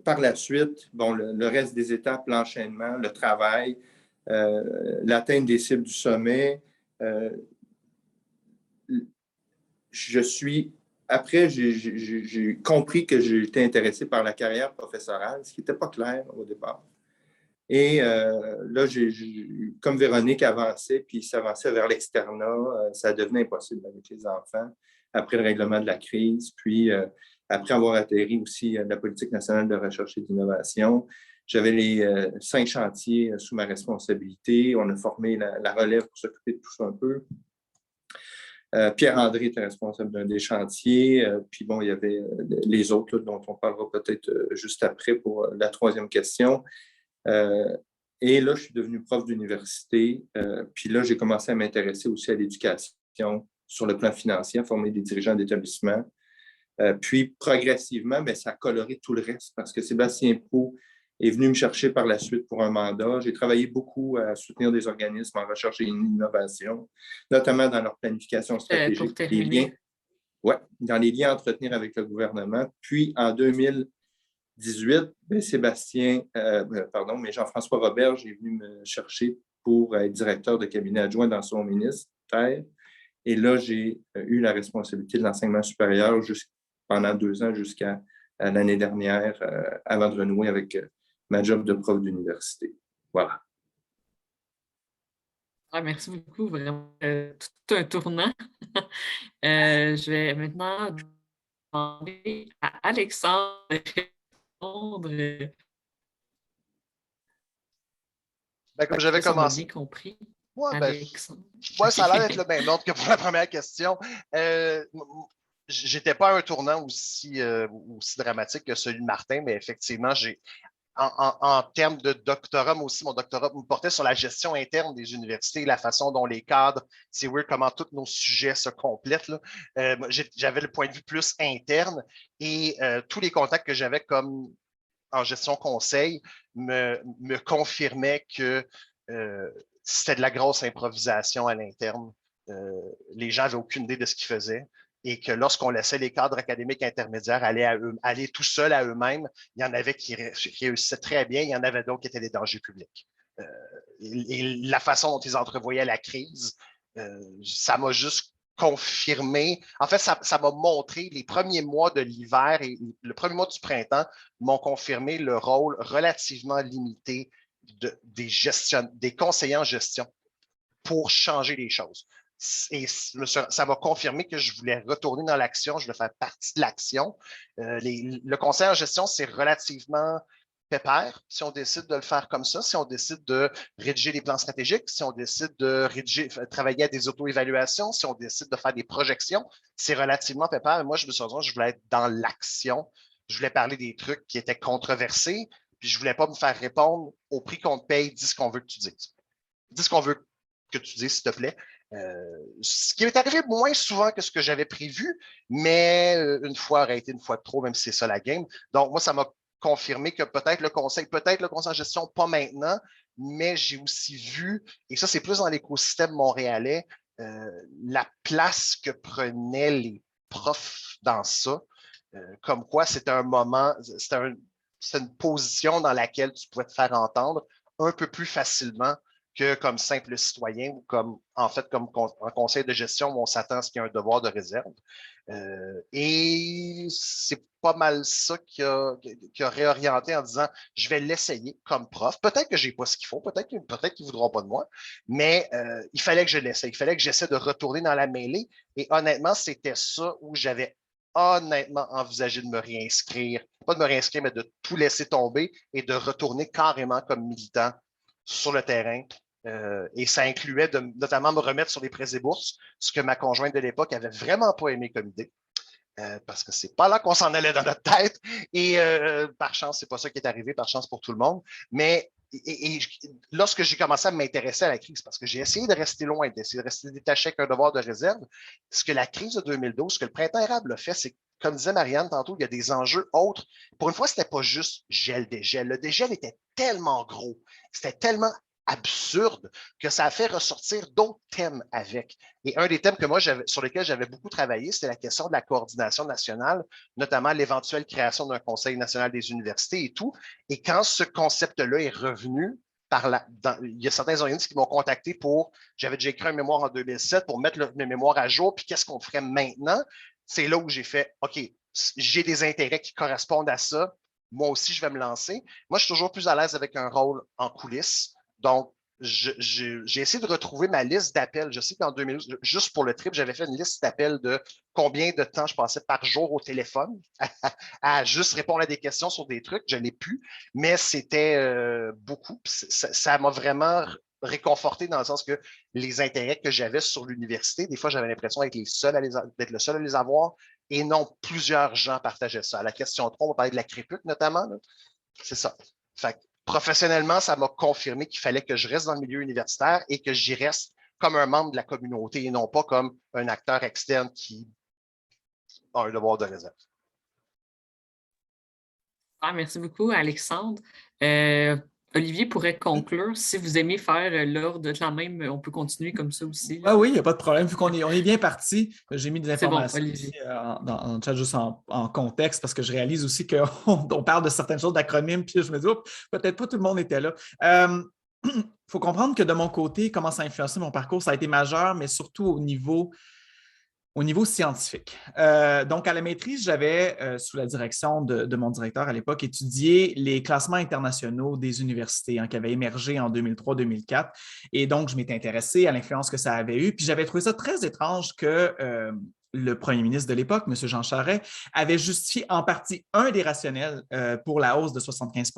par la suite, bon, le reste des étapes, l'enchaînement, le travail, l'atteinte des cibles du sommet. Après, j'ai compris que j'étais intéressé par la carrière professorale, ce qui n'était pas clair au départ. Et là, comme Véronique avançait, puis s'avançait vers l'externat, ça devenait impossible avec les enfants, après le règlement de la crise, puis après avoir atterri aussi la politique nationale de recherche et d'innovation. J'avais les 5 chantiers sous ma responsabilité. On a formé la relève pour s'occuper de tout ça un peu. Pierre-André était responsable d'un des chantiers. Puis bon, il y avait les autres là, dont on parlera peut-être juste après pour la 3e question. Et là, je suis devenu prof d'université. Puis là, j'ai commencé à m'intéresser aussi à l'éducation sur le plan financier, à former des dirigeants d'établissement. Puis progressivement, bien, ça a coloré tout le reste parce que Sébastien Proulx est venu me chercher par la suite pour un mandat. J'ai travaillé beaucoup à soutenir des organismes en recherche et innovation, notamment dans leur planification stratégique. Dans les liens à entretenir avec le gouvernement. Puis en 2018, Jean-François Roberge est venu me chercher pour être directeur de cabinet adjoint dans son ministère. Et là, j'ai eu la responsabilité de l'enseignement supérieur pendant 2 ans jusqu'à l'année dernière, avant de renouer avec ma job de prof d'université. Voilà. Merci beaucoup, vraiment tout un tournant. Je vais maintenant demander à Alexandre de répondre. Comme j'avais commencé. Bien compris. Ouais, ça a l'air d'être le même ordre que pour la première question. J'étais pas à un tournant aussi dramatique que celui de Martin, mais effectivement, en termes de doctorat, moi aussi, mon doctorat me portait sur la gestion interne des universités, la façon dont les cadres, c'est weird comment tous nos sujets se complètent, là. J'avais le point de vue plus interne et tous les contacts que j'avais comme en gestion conseil me confirmaient que c'était de la grosse improvisation à l'interne. Les gens n'avaient aucune idée de ce qu'ils faisaient. Et que lorsqu'on laissait les cadres académiques intermédiaires aller tout seuls à eux-mêmes, il y en avait qui réussissaient très bien, il y en avait d'autres qui étaient des dangers publics. Et la façon dont ils entrevoyaient la crise, ça m'a juste confirmé. En fait, ça m'a montré les premiers mois de l'hiver et le premier mois du printemps m'ont confirmé le rôle relativement limité des conseillers en gestion pour changer les choses. Et ça m'a confirmé que je voulais retourner dans l'action, je voulais faire partie de l'action. Le conseil en gestion, c'est relativement pépère si on décide de le faire comme ça, si on décide de rédiger des plans stratégiques, si on décide de travailler à des auto-évaluations, si on décide de faire des projections, c'est relativement pépère. Moi, je me suis dit, je voulais être dans l'action. Je voulais parler des trucs qui étaient controversés, puis je ne voulais pas me faire répondre au prix qu'on te paye, dis ce qu'on veut que tu dises. Dis ce qu'on veut que tu dises, s'il te plaît. Ce qui est arrivé moins souvent que ce que j'avais prévu, mais une fois aurait été une fois de trop, même si c'est ça la game. Donc, moi, ça m'a confirmé que peut-être le conseil en gestion, pas maintenant, mais j'ai aussi vu, et ça, c'est plus dans l'écosystème montréalais, la place que prenaient les profs dans ça, comme quoi c'était un moment, c'était une position dans laquelle tu pouvais te faire entendre un peu plus facilement que comme simple citoyen ou comme en conseil de gestion où on s'attend à ce qu'il y ait un devoir de réserve. Et c'est pas mal ça qui a réorienté en disant je vais l'essayer comme prof. Peut-être que j'ai pas ce qu'il faut, peut-être qu'ils ne voudront pas de moi, mais il fallait que je l'essaye. Il fallait que j'essaie de retourner dans la mêlée. Et honnêtement, c'était ça où j'avais honnêtement envisagé de me réinscrire. Pas de me réinscrire, mais de tout laisser tomber et de retourner carrément comme militant sur le terrain. Et ça incluait de notamment me remettre sur les prêts et bourses, ce que ma conjointe de l'époque avait vraiment pas aimé comme idée. Parce que c'est pas là qu'on s'en allait dans notre tête. Et par chance, c'est pas ça qui est arrivé, par chance pour tout le monde. Mais lorsque j'ai commencé à m'intéresser à la crise, parce que j'ai essayé de rester loin, d'essayer de rester détaché avec un devoir de réserve, ce que la crise de 2012, ce que le printemps érable a fait, c'est comme disait Marianne tantôt, il y a des enjeux autres. Pour une fois, ce n'était pas juste gel-dégel. Le dégel était tellement gros, c'était tellement absurde que ça a fait ressortir d'autres thèmes avec. Et un des thèmes que moi, sur lesquels j'avais beaucoup travaillé, c'était la question de la coordination nationale, notamment l'éventuelle création d'un Conseil national des universités et tout. Et quand ce concept-là est revenu, il y a certains organismes qui m'ont contacté j'avais déjà écrit un mémoire en 2007 pour mettre mes mémoires à jour, puis qu'est-ce qu'on ferait maintenant? C'est là où j'ai fait, OK, j'ai des intérêts qui correspondent à ça. Moi aussi, je vais me lancer. Moi, je suis toujours plus à l'aise avec un rôle en coulisses. Donc, j'ai essayé de retrouver ma liste d'appels. Je sais qu'en 2012, juste pour le trip, j'avais fait une liste d'appels de combien de temps je passais par jour au téléphone à juste répondre à des questions sur des trucs. Je ne l'ai plus, mais c'était beaucoup. Ça m'a vraiment réconforté dans le sens que les intérêts que j'avais sur l'université, des fois, j'avais l'impression d'être le seul à les avoir et non plusieurs gens partageaient ça. À la question 3, on va parler de la CREPUC notamment. C'est ça. Fait que, professionnellement, ça m'a confirmé qu'il fallait que je reste dans le milieu universitaire et que j'y reste comme un membre de la communauté et non pas comme un acteur externe qui a un devoir de réserve. Ah, merci beaucoup, Alexandre. Olivier pourrait conclure. Si vous aimez faire l'ordre de la même, on peut continuer comme ça aussi. Ah oui, il n'y a pas de problème. Vu qu'on est bien parti, j'ai mis des informations bon, ici, dans le chat juste en contexte parce que je réalise aussi qu'on parle de certaines choses d'acronymes, puis je me dis, peut-être pas tout le monde était là. Il faut comprendre que de mon côté, comment ça a influencé mon parcours, ça a été majeur, mais surtout au niveau scientifique. Donc, à la maîtrise, j'avais, sous la direction de mon directeur à l'époque, étudié les classements internationaux des universités qui avaient émergé en 2003-2004. Et donc, je m'étais intéressé à l'influence que ça avait eu. Puis, j'avais trouvé ça très étrange que le premier ministre de l'époque, M. Jean Charest, avait justifié en partie un des rationnels pour la hausse de 75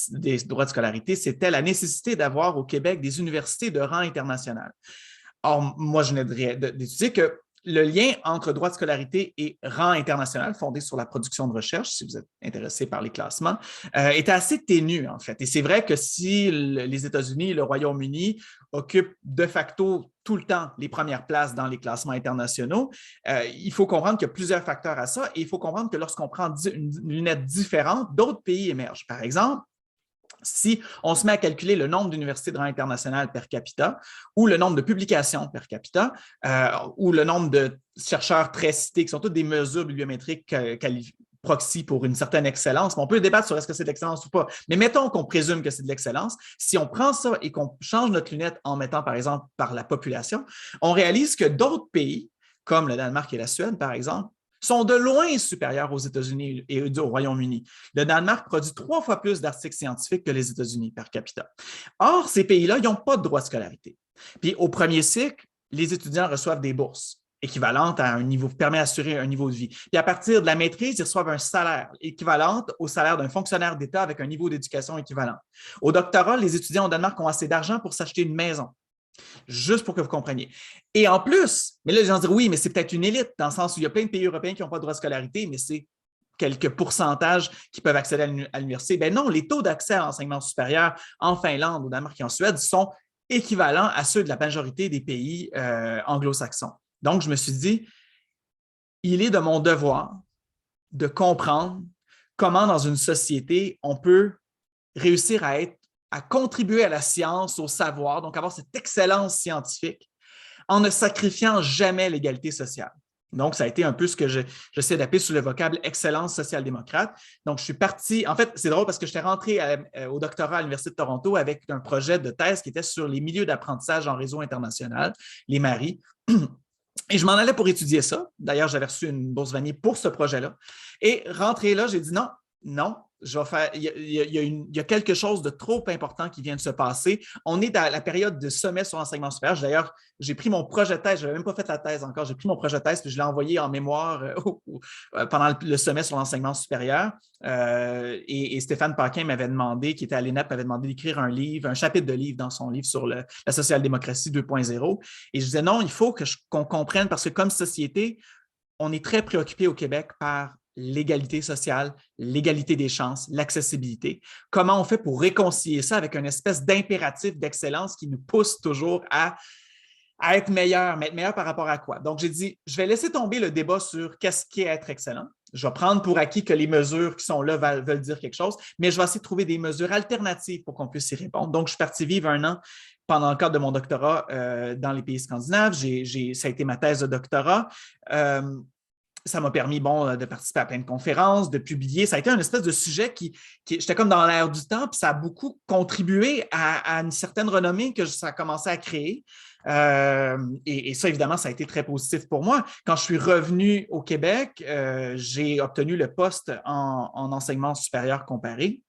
des droits de scolarité, c'était la nécessité d'avoir au Québec des universités de rang international. Or, moi, je venais d'étudier que le lien entre droit de scolarité et rang international, fondé sur la production de recherche, si vous êtes intéressé par les classements, est assez ténu, en fait. Et c'est vrai que si les États-Unis et le Royaume-Uni occupent de facto tout le temps les premières places dans les classements internationaux, il faut comprendre qu'il y a plusieurs facteurs à ça et il faut comprendre que lorsqu'on prend une lunette différente, d'autres pays émergent. Par exemple, si on se met à calculer le nombre d'universités de rang international per capita ou le nombre de publications per capita ou le nombre de chercheurs très cités, qui sont toutes des mesures bibliométriques proxy pour une certaine excellence, mais on peut débattre sur est-ce que c'est de l'excellence ou pas. Mais mettons qu'on présume que c'est de l'excellence. Si on prend ça et qu'on change notre lunette en mettant, par exemple, par la population, on réalise que d'autres pays, comme le Danemark et la Suède, par exemple, sont de loin supérieurs aux États-Unis et au Royaume-Uni. Le Danemark produit 3 fois plus d'articles scientifiques que les États-Unis per capita. Or, ces pays-là, ils n'ont pas de droit de scolarité. Puis, au premier cycle, les étudiants reçoivent des bourses équivalentes à un niveau, permet d'assurer un niveau de vie. Puis, à partir de la maîtrise, ils reçoivent un salaire équivalent au salaire d'un fonctionnaire d'État avec un niveau d'éducation équivalent. Au doctorat, les étudiants au Danemark ont assez d'argent pour s'acheter une maison. Juste pour que vous compreniez. Et en plus, mais là, les gens disent oui, mais c'est peut-être une élite, dans le sens où il y a plein de pays européens qui n'ont pas de droit de scolarité, mais c'est quelques pourcentages qui peuvent accéder à l'université. Ben non, les taux d'accès à l'enseignement supérieur en Finlande, au Danemark et en Suède sont équivalents à ceux de la majorité des pays anglo-saxons. Donc, je me suis dit, il est de mon devoir de comprendre comment, dans une société, on peut réussir à contribuer à la science, au savoir, donc avoir cette excellence scientifique en ne sacrifiant jamais l'égalité sociale. Donc, ça a été un peu ce que j'essaie d'appeler sous le vocable excellence social-démocrate. Donc, je suis parti, en fait, c'est drôle parce que j'étais rentré au doctorat à l'Université de Toronto avec un projet de thèse qui était sur les milieux d'apprentissage en réseau international, les MARI. Et je m'en allais pour étudier ça. D'ailleurs, j'avais reçu une bourse Vanier pour ce projet-là. Et rentré là, j'ai dit non, je vais faire, il y a quelque chose de trop important qui vient de se passer. On est dans la période de sommet sur l'enseignement supérieur. D'ailleurs, j'ai pris mon projet de thèse, je n'avais même pas fait la thèse encore, j'ai pris mon projet de thèse puis je l'ai envoyé en mémoire pendant le sommet sur l'enseignement supérieur. Et Stéphane Paquin m'avait demandé, qui était à l'ENAP, m'avait demandé d'écrire un livre, un chapitre de livre dans son livre sur la social-démocratie 2.0. Et je disais non, il faut qu'on comprenne parce que comme société, on est très préoccupé au Québec par l'égalité sociale, l'égalité des chances, l'accessibilité. Comment on fait pour réconcilier ça avec une espèce d'impératif d'excellence qui nous pousse toujours à être meilleur, mais être meilleur par rapport à quoi? Donc, j'ai dit, je vais laisser tomber le débat sur qu'est-ce qui est être excellent. Je vais prendre pour acquis que les mesures qui sont là veulent dire quelque chose, mais je vais essayer de trouver des mesures alternatives pour qu'on puisse y répondre. Donc, je suis parti vivre 1 an pendant le cadre de mon doctorat dans les pays scandinaves. Ça a été ma thèse de doctorat. Ça m'a permis de participer à plein de conférences, de publier. Ça a été un espèce de sujet j'étais comme dans l'air du temps, puis ça a beaucoup contribué à une certaine renommée que ça a commencé à créer. Et ça, évidemment, ça a été très positif pour moi. Quand je suis revenu au Québec, j'ai obtenu le poste en enseignement supérieur comparé.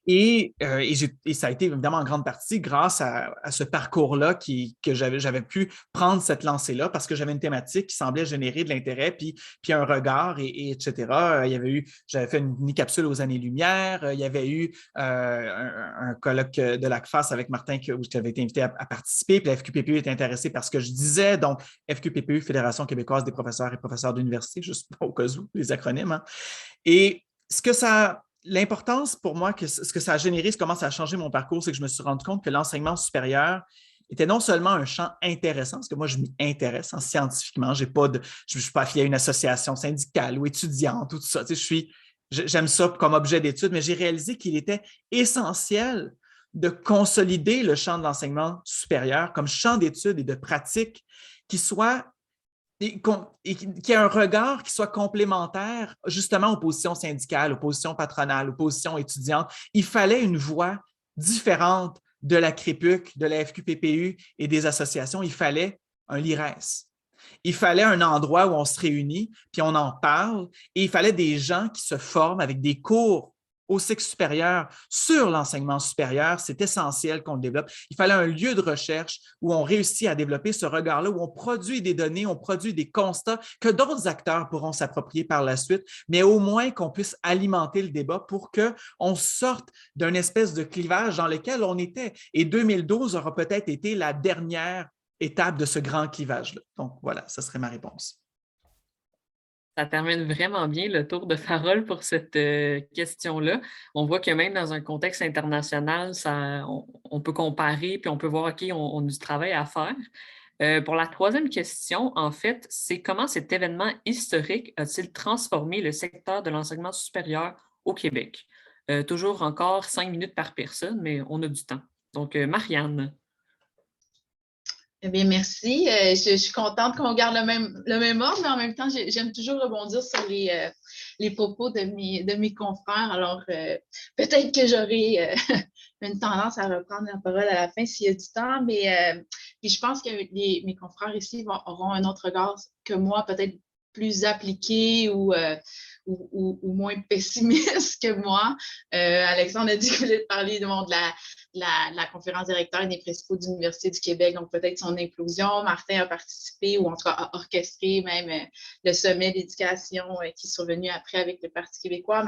Et ça a été évidemment en grande partie grâce à ce parcours-là que j'avais pu prendre cette lancée-là parce que j'avais une thématique qui semblait générer de l'intérêt, puis un regard, etc. J'avais fait une mini-capsule aux années-lumière. Il y avait eu un colloque de l'ACFAS avec Martin où j'avais été invité à participer, puis la FQPPU était intéressée par ce que je disais. Donc, FQPPU, Fédération québécoise des professeurs et professeurs d'université, juste au cas où, les acronymes. Hein. Et l'importance pour moi, ce que ça a généré, comment ça a changé mon parcours, c'est que je me suis rendu compte que l'enseignement supérieur était non seulement un champ intéressant, parce que moi, je m'y intéresse scientifiquement, je ne suis pas affilié à une association syndicale ou étudiante ou tout ça. Tu sais, j'aime ça comme objet d'étude, mais j'ai réalisé qu'il était essentiel de consolider le champ de l'enseignement supérieur comme champ d'étude et de pratique qui soit et qu'il y ait un regard qui soit complémentaire justement aux positions syndicales, aux positions patronales, aux positions étudiantes. Il fallait une voix différente de la CREPUC, de la FQPPU et des associations. Il fallait un LIRES. Il fallait un endroit où on se réunit, puis on en parle, et il fallait des gens qui se forment avec des cours au cycle supérieur sur l'enseignement supérieur. C'est essentiel qu'on le développe. Il fallait un lieu de recherche où on réussit à développer ce regard-là, où on produit des données, on produit des constats que d'autres acteurs pourront s'approprier par la suite, mais au moins qu'on puisse alimenter le débat pour qu'on sorte d'une espèce de clivage dans lequel on était. Et 2012 aura peut-être été la dernière étape de ce grand clivage-là. Donc, voilà, ça serait ma réponse. Ça termine vraiment bien le tour de parole pour cette question-là. On voit que même dans un contexte international, on peut comparer, puis on peut voir, OK, on a du travail à faire. Pour la troisième question, en fait, c'est comment cet événement historique a-t-il transformé le secteur de l'enseignement supérieur au Québec? Toujours encore 5 minutes par personne, mais on a du temps. Donc, Marianne. Eh bien, merci. Je suis contente qu'on garde le même ordre, mais en même temps, j'aime toujours rebondir sur les propos de mes confrères. Alors, peut-être que j'aurai une tendance à reprendre la parole à la fin s'il y a du temps, mais puis je pense que mes confrères ici auront un autre regard que moi, peut-être plus appliqué ou moins pessimiste que moi. Alexandre a dit qu'il voulait parler de la conférence des recteurs et des principaux de l'Université du Québec, donc peut-être son implosion. Martin a participé ou en tout cas a orchestré même le sommet d'éducation qui est survenu après avec le Parti québécois.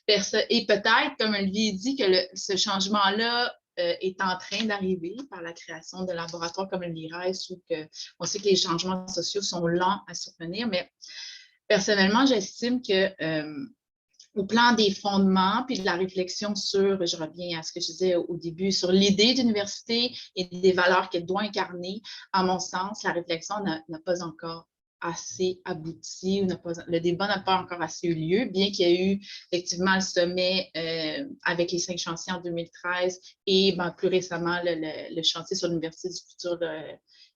Et peut-être, comme Olivier dit, que ce changement-là est en train d'arriver par la création de laboratoires comme le LIRES, où on sait que les changements sociaux sont lents à survenir, mais personnellement, j'estime que au plan des fondements, puis de la réflexion sur, je reviens à ce que je disais au début, sur l'idée d'université et des valeurs qu'elle doit incarner, à mon sens, la réflexion n'a pas encore assez abouti, le débat n'a pas encore assez eu lieu, bien qu'il y ait eu effectivement le sommet avec les 5 chantiers en 2013 et plus récemment le chantier sur l'Université du futur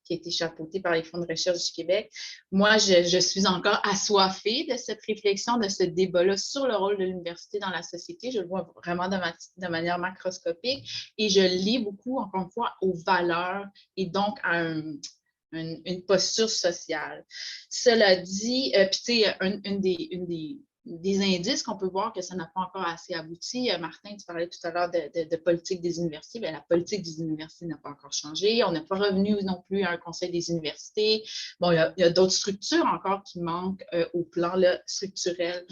qui a été chapeauté par les fonds de recherche du Québec. Moi, je suis encore assoiffée de cette réflexion, de ce débat-là sur le rôle de l'université dans la société. Je le vois vraiment de manière macroscopique et je lis beaucoup, encore une fois, aux valeurs et donc à une posture sociale. Cela dit, puis tu sais, une des indices qu'on peut voir que ça n'a pas encore assez abouti. Martin, tu parlais tout à l'heure de politique des universités. Bien, la politique des universités n'a pas encore changé. On n'est pas revenu non plus à un conseil des universités. Bon, il y a d'autres structures encore qui manquent au plan là, structurel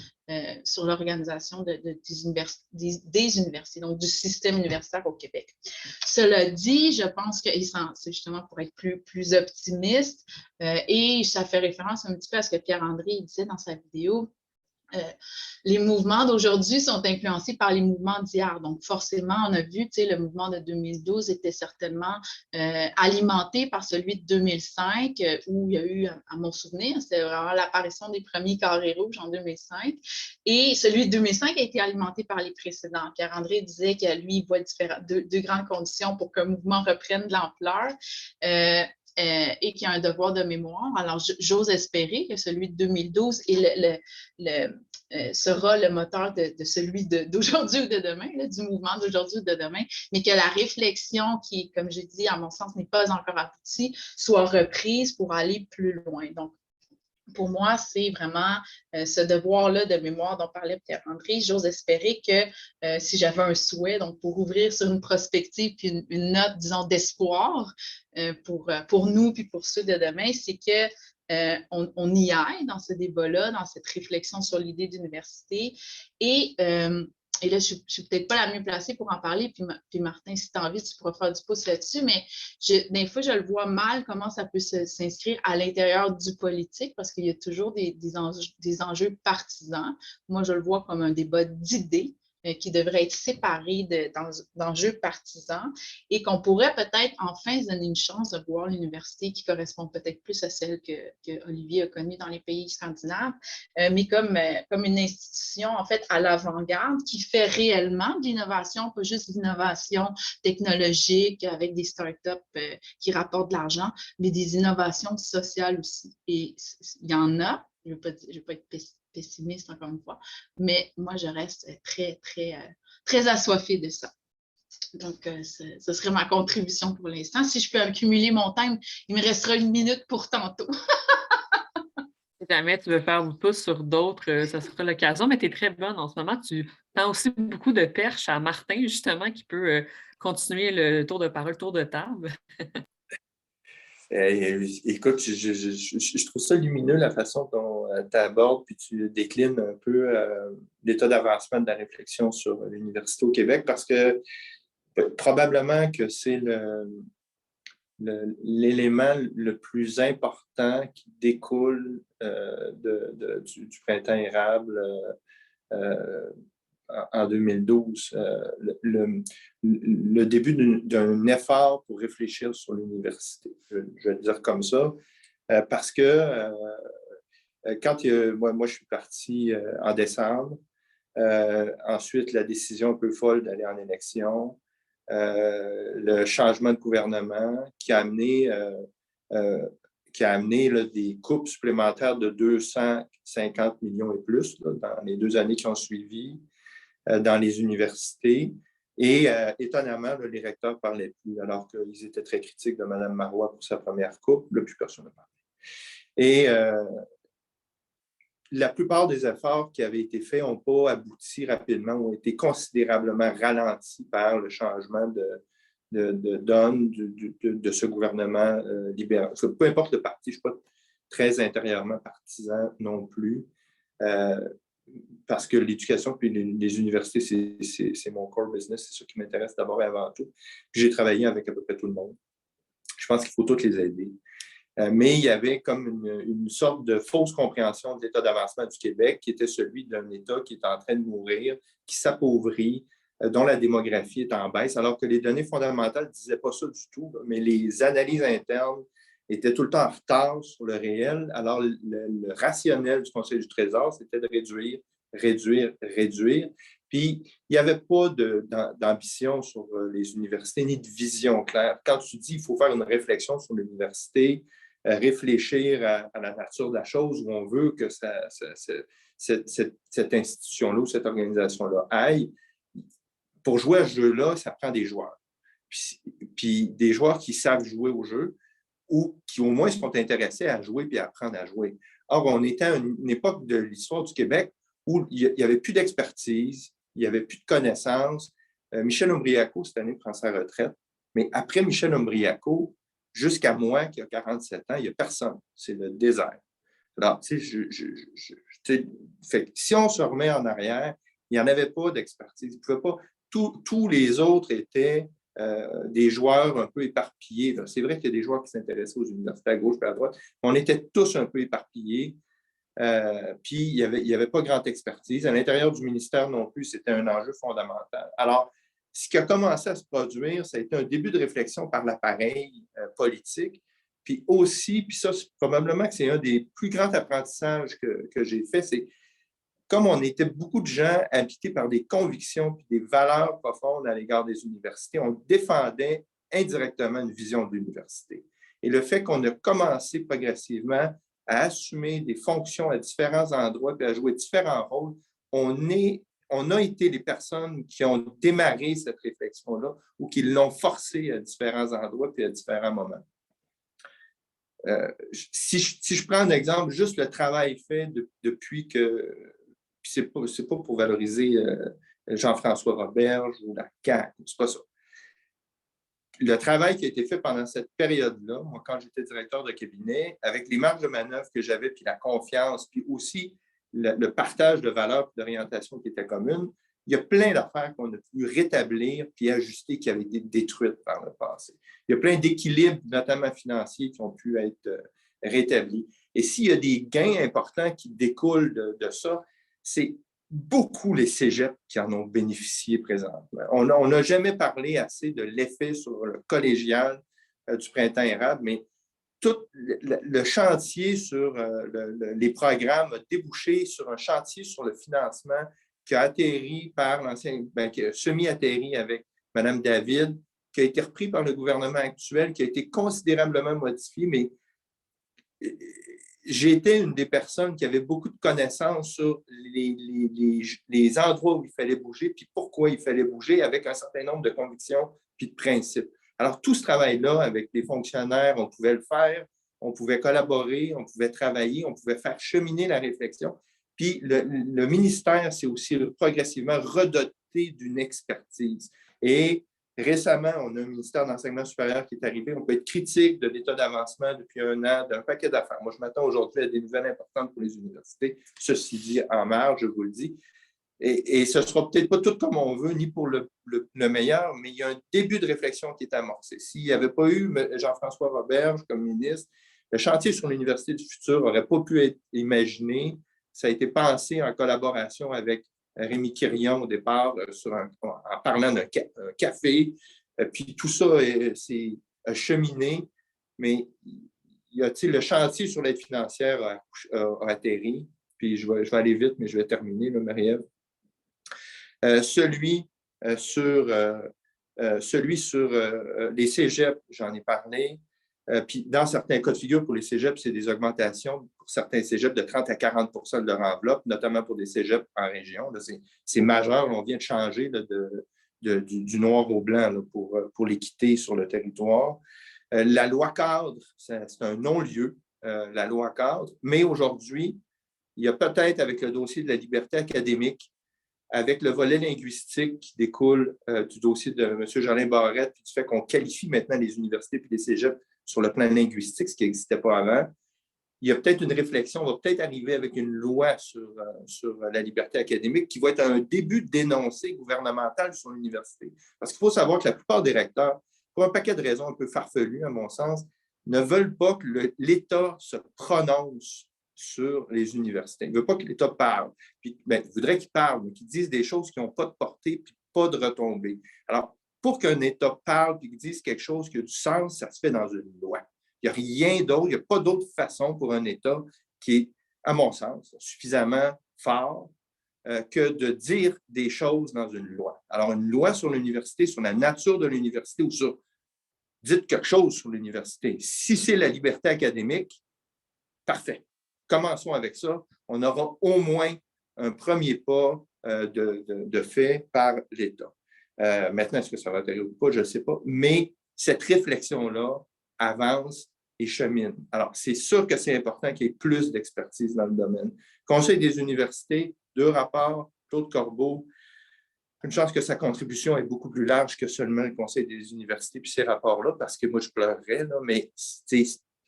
sur l'organisation des universités, donc du système universitaire au Québec. Cela dit, je pense que, et c'est justement pour être plus optimiste, et ça fait référence un petit peu à ce que Pierre-André disait dans sa vidéo, les mouvements d'aujourd'hui sont influencés par les mouvements d'hier. Donc, forcément, on a vu, le mouvement de 2012 était certainement alimenté par celui de 2005, où il y a eu, à mon souvenir, c'était vraiment l'apparition des premiers carrés rouges en 2005. Et celui de 2005 a été alimenté par les précédents. Pierre-André disait que lui, il voit deux grandes conditions pour qu'un mouvement reprenne de l'ampleur. Et qui a un devoir de mémoire. Alors, j'ose espérer que celui de 2012 sera le moteur de celui d'aujourd'hui ou de demain, là, du mouvement d'aujourd'hui ou de demain, mais que la réflexion qui, comme j'ai dit, à mon sens, n'est pas encore aboutie, soit reprise pour aller plus loin. Donc, pour moi, c'est vraiment ce devoir-là de mémoire dont parlait Pierre-André. J'ose espérer que si j'avais un souhait, donc pour ouvrir sur une prospective puis une note, disons, d'espoir pour nous puis pour ceux de demain, c'est que on y aille dans ce débat-là, dans cette réflexion sur l'idée d'université. Et là, je ne suis peut-être pas la mieux placée pour en parler, puis Martin, si tu as envie, tu pourras faire du pouce là-dessus, mais des fois, je le vois mal comment ça peut s'inscrire à l'intérieur du politique, parce qu'il y a toujours des enjeux partisans. Moi, je le vois comme un débat d'idées qui devrait être séparé d'enjeux partisans et qu'on pourrait peut-être enfin se donner une chance de voir l'université qui correspond peut-être plus à celle que Olivier a connue dans les pays scandinaves, mais comme une institution en fait à l'avant-garde qui fait réellement de l'innovation, pas juste de l'innovation technologique avec des startups qui rapportent de l'argent, mais des innovations sociales aussi. Et il y en a, je ne veux pas être pessimiste encore une fois, mais moi, je reste très, très, très assoiffée de ça. Donc, ce serait ma contribution pour l'instant. Si je peux accumuler mon temps, il me restera 1 minute pour tantôt. Si jamais tu veux faire du pouce sur d'autres, ça sera l'occasion, mais tu es très bonne en ce moment. Tu tends aussi beaucoup de perches à Martin, justement, qui peut continuer le tour de parole, tour de table. Écoute, je trouve ça lumineux la façon dont tu abordes puis tu déclines un peu l'état d'avancement de la réflexion sur l'université au Québec parce que probablement que c'est l'élément le plus important qui découle du printemps érable en 2012, le début d'un effort pour réfléchir sur l'université. Je vais le dire comme ça, parce que quand moi, je suis parti en décembre, ensuite, la décision un peu folle d'aller en élection, le changement de gouvernement qui a amené là, des coupes supplémentaires de 250 millions et plus là, dans les 2 années qui ont suivi dans les universités. Et étonnamment, là, les recteurs ne parlaient plus, alors qu'ils étaient très critiques de Mme Marois pour sa première coupe. Là, plus personne ne parlait. Et la plupart des efforts qui avaient été faits n'ont pas abouti rapidement, ont été considérablement ralentis par le changement de donne de ce gouvernement libéral. Peu importe le parti, je ne suis pas très intérieurement partisan non plus, parce que l'éducation puis les universités, c'est mon core business, c'est ça qui m'intéresse d'abord et avant tout. Puis j'ai travaillé avec à peu près tout le monde. Je pense qu'il faut toutes les aider. Mais il y avait comme une sorte de fausse compréhension de l'état d'avancement du Québec, qui était celui d'un État qui est en train de mourir, qui s'appauvrit, dont la démographie est en baisse, alors que les données fondamentales ne disaient pas ça du tout, mais les analyses internes étaient tout le temps en retard sur le réel. Alors, le rationnel du Conseil du Trésor, c'était de réduire, réduire, réduire. Puis, il n'y avait pas d'ambition sur les universités, ni de vision claire. Quand tu dis qu'il faut faire une réflexion sur l'université, réfléchir à la nature de la chose, où on veut que cette institution-là ou cette organisation-là aille, pour jouer à ce jeu-là, ça prend des joueurs. Puis des joueurs qui savent jouer au jeu ou qui au moins sont intéressés à jouer puis à apprendre à jouer. Or, on était à une époque de l'histoire du Québec où il n'y avait plus d'expertise, il n'y avait plus de connaissances. Michel Ombriaco, cette année, prend sa retraite. Mais après Michel Ombriaco, jusqu'à moi, qui a 47 ans, il n'y a personne. C'est le désert. Alors, tu sais, si on se remet en arrière, il n'y en avait pas d'expertise. Tous les autres étaient des joueurs un peu éparpillés. C'est vrai qu'il y a des joueurs qui s'intéressaient aux universités à gauche et à droite, mais on était tous un peu éparpillés. Puis, il n'y avait pas grande expertise. À l'intérieur du ministère non plus, c'était un enjeu fondamental. Alors, ce qui a commencé à se produire, ça a été un début de réflexion par l'appareil politique. Puis aussi, puis ça, probablement que c'est un des plus grands apprentissages que j'ai fait, c'est comme on était beaucoup de gens habités par des convictions et des valeurs profondes à l'égard des universités, on défendait indirectement une vision de l'université. Et le fait qu'on a commencé progressivement à assumer des fonctions à différents endroits et à jouer différents rôles, on a été les personnes qui ont démarré cette réflexion-là ou qui l'ont forcée à différents endroits et à différents moments. Si je prends un exemple, juste le travail fait depuis que... C'est pas pour valoriser Jean-François Roberge ou la CAQ, c'est pas ça. Le travail qui a été fait pendant cette période-là, moi, quand j'étais directeur de cabinet, avec les marges de manœuvre que j'avais, puis la confiance, puis aussi le partage de valeurs et d'orientation qui était commune, il y a plein d'affaires qu'on a pu rétablir puis ajuster qui avaient été détruites par le passé. Il y a plein d'équilibres, notamment financiers, qui ont pu être rétablis. Et s'il y a des gains importants qui découlent de ça, c'est beaucoup les cégeps qui en ont bénéficié présentement. On n'a jamais parlé assez de l'effet sur le collégial du printemps érable, mais tout le chantier sur les programmes a débouché sur un chantier sur le financement qui a atterri par l'ancien, qui a semi-atterri avec Mme David, qui a été repris par le gouvernement actuel, qui a été considérablement modifié, mais j'étais une des personnes qui avait beaucoup de connaissances sur les endroits où il fallait bouger, puis pourquoi il fallait bouger, avec un certain nombre de convictions puis de principes. Alors, tout ce travail-là, avec les fonctionnaires, on pouvait le faire, on pouvait collaborer, on pouvait travailler, on pouvait faire cheminer la réflexion. Puis, le ministère s'est aussi progressivement redoté d'une expertise. Et récemment, on a un ministère d'enseignement supérieur qui est arrivé. On peut être critique de l'état d'avancement depuis un an d'un paquet d'affaires. Moi, je m'attends aujourd'hui à des nouvelles importantes pour les universités. Ceci dit, en marge, je vous le dis. Et ce ne sera peut-être pas tout comme on veut, ni pour le meilleur, mais il y a un début de réflexion qui est amorcé. S'il n'y avait pas eu Jean-François Roberge comme ministre, le chantier sur l'Université du futur n'aurait pas pu être imaginé. Ça a été pensé en collaboration avec Rémi Quirion au départ, en parlant d'un café. Puis tout ça s'est cheminé, mais le chantier sur l'aide financière a atterri. Puis je vais aller vite, mais je vais terminer, Marie-Ève. Celui sur les cégeps, j'en ai parlé. Puis dans certains cas de figure, pour les cégeps, c'est des augmentations pour certains cégeps de 30 à 40 de leur enveloppe, notamment pour des cégeps en région. C'est majeur. On vient de changer du noir au blanc là, pour l'équité sur le territoire. La loi cadre, c'est un non-lieu, la loi cadre, mais aujourd'hui, il y a peut-être avec le dossier de la liberté académique, avec le volet linguistique qui découle du dossier de M. Jolin Barrette, puis du fait qu'on qualifie maintenant les universités et les cégeps sur le plan linguistique, ce qui n'existait pas avant, il y a peut-être une réflexion, on va peut-être arriver avec une loi sur la liberté académique qui va être un début d'énoncé gouvernemental sur l'université. Parce qu'il faut savoir que la plupart des recteurs, pour un paquet de raisons un peu farfelues, à mon sens, ne veulent pas que l'État se prononce sur les universités. Il ne veut pas que l'État parle. Puis, il voudrait qu'il parle, mais qu'il dise des choses qui n'ont pas de portée puis pas de retombées. Alors, pour qu'un État parle et qu'il dise quelque chose qui a du sens, ça se fait dans une loi. Il n'y a rien d'autre, il n'y a pas d'autre façon pour un État qui est, à mon sens, suffisamment fort que de dire des choses dans une loi. Alors, une loi sur l'université, sur la nature de l'université ou sur dites quelque chose sur l'université. Si c'est la liberté académique, parfait. Commençons avec ça. On aura au moins un premier pas de fait par l'État. Maintenant, est-ce que ça va atterrir ou pas? Je ne sais pas. Mais cette réflexion-là avance et chemine. Alors, c'est sûr que c'est important qu'il y ait plus d'expertise dans le domaine. Conseil des universités, 2 rapports, Claude Corbeau, une chance que sa contribution est beaucoup plus large que seulement le Conseil des universités puis ces rapports-là, parce que moi, je pleurerais, là, mais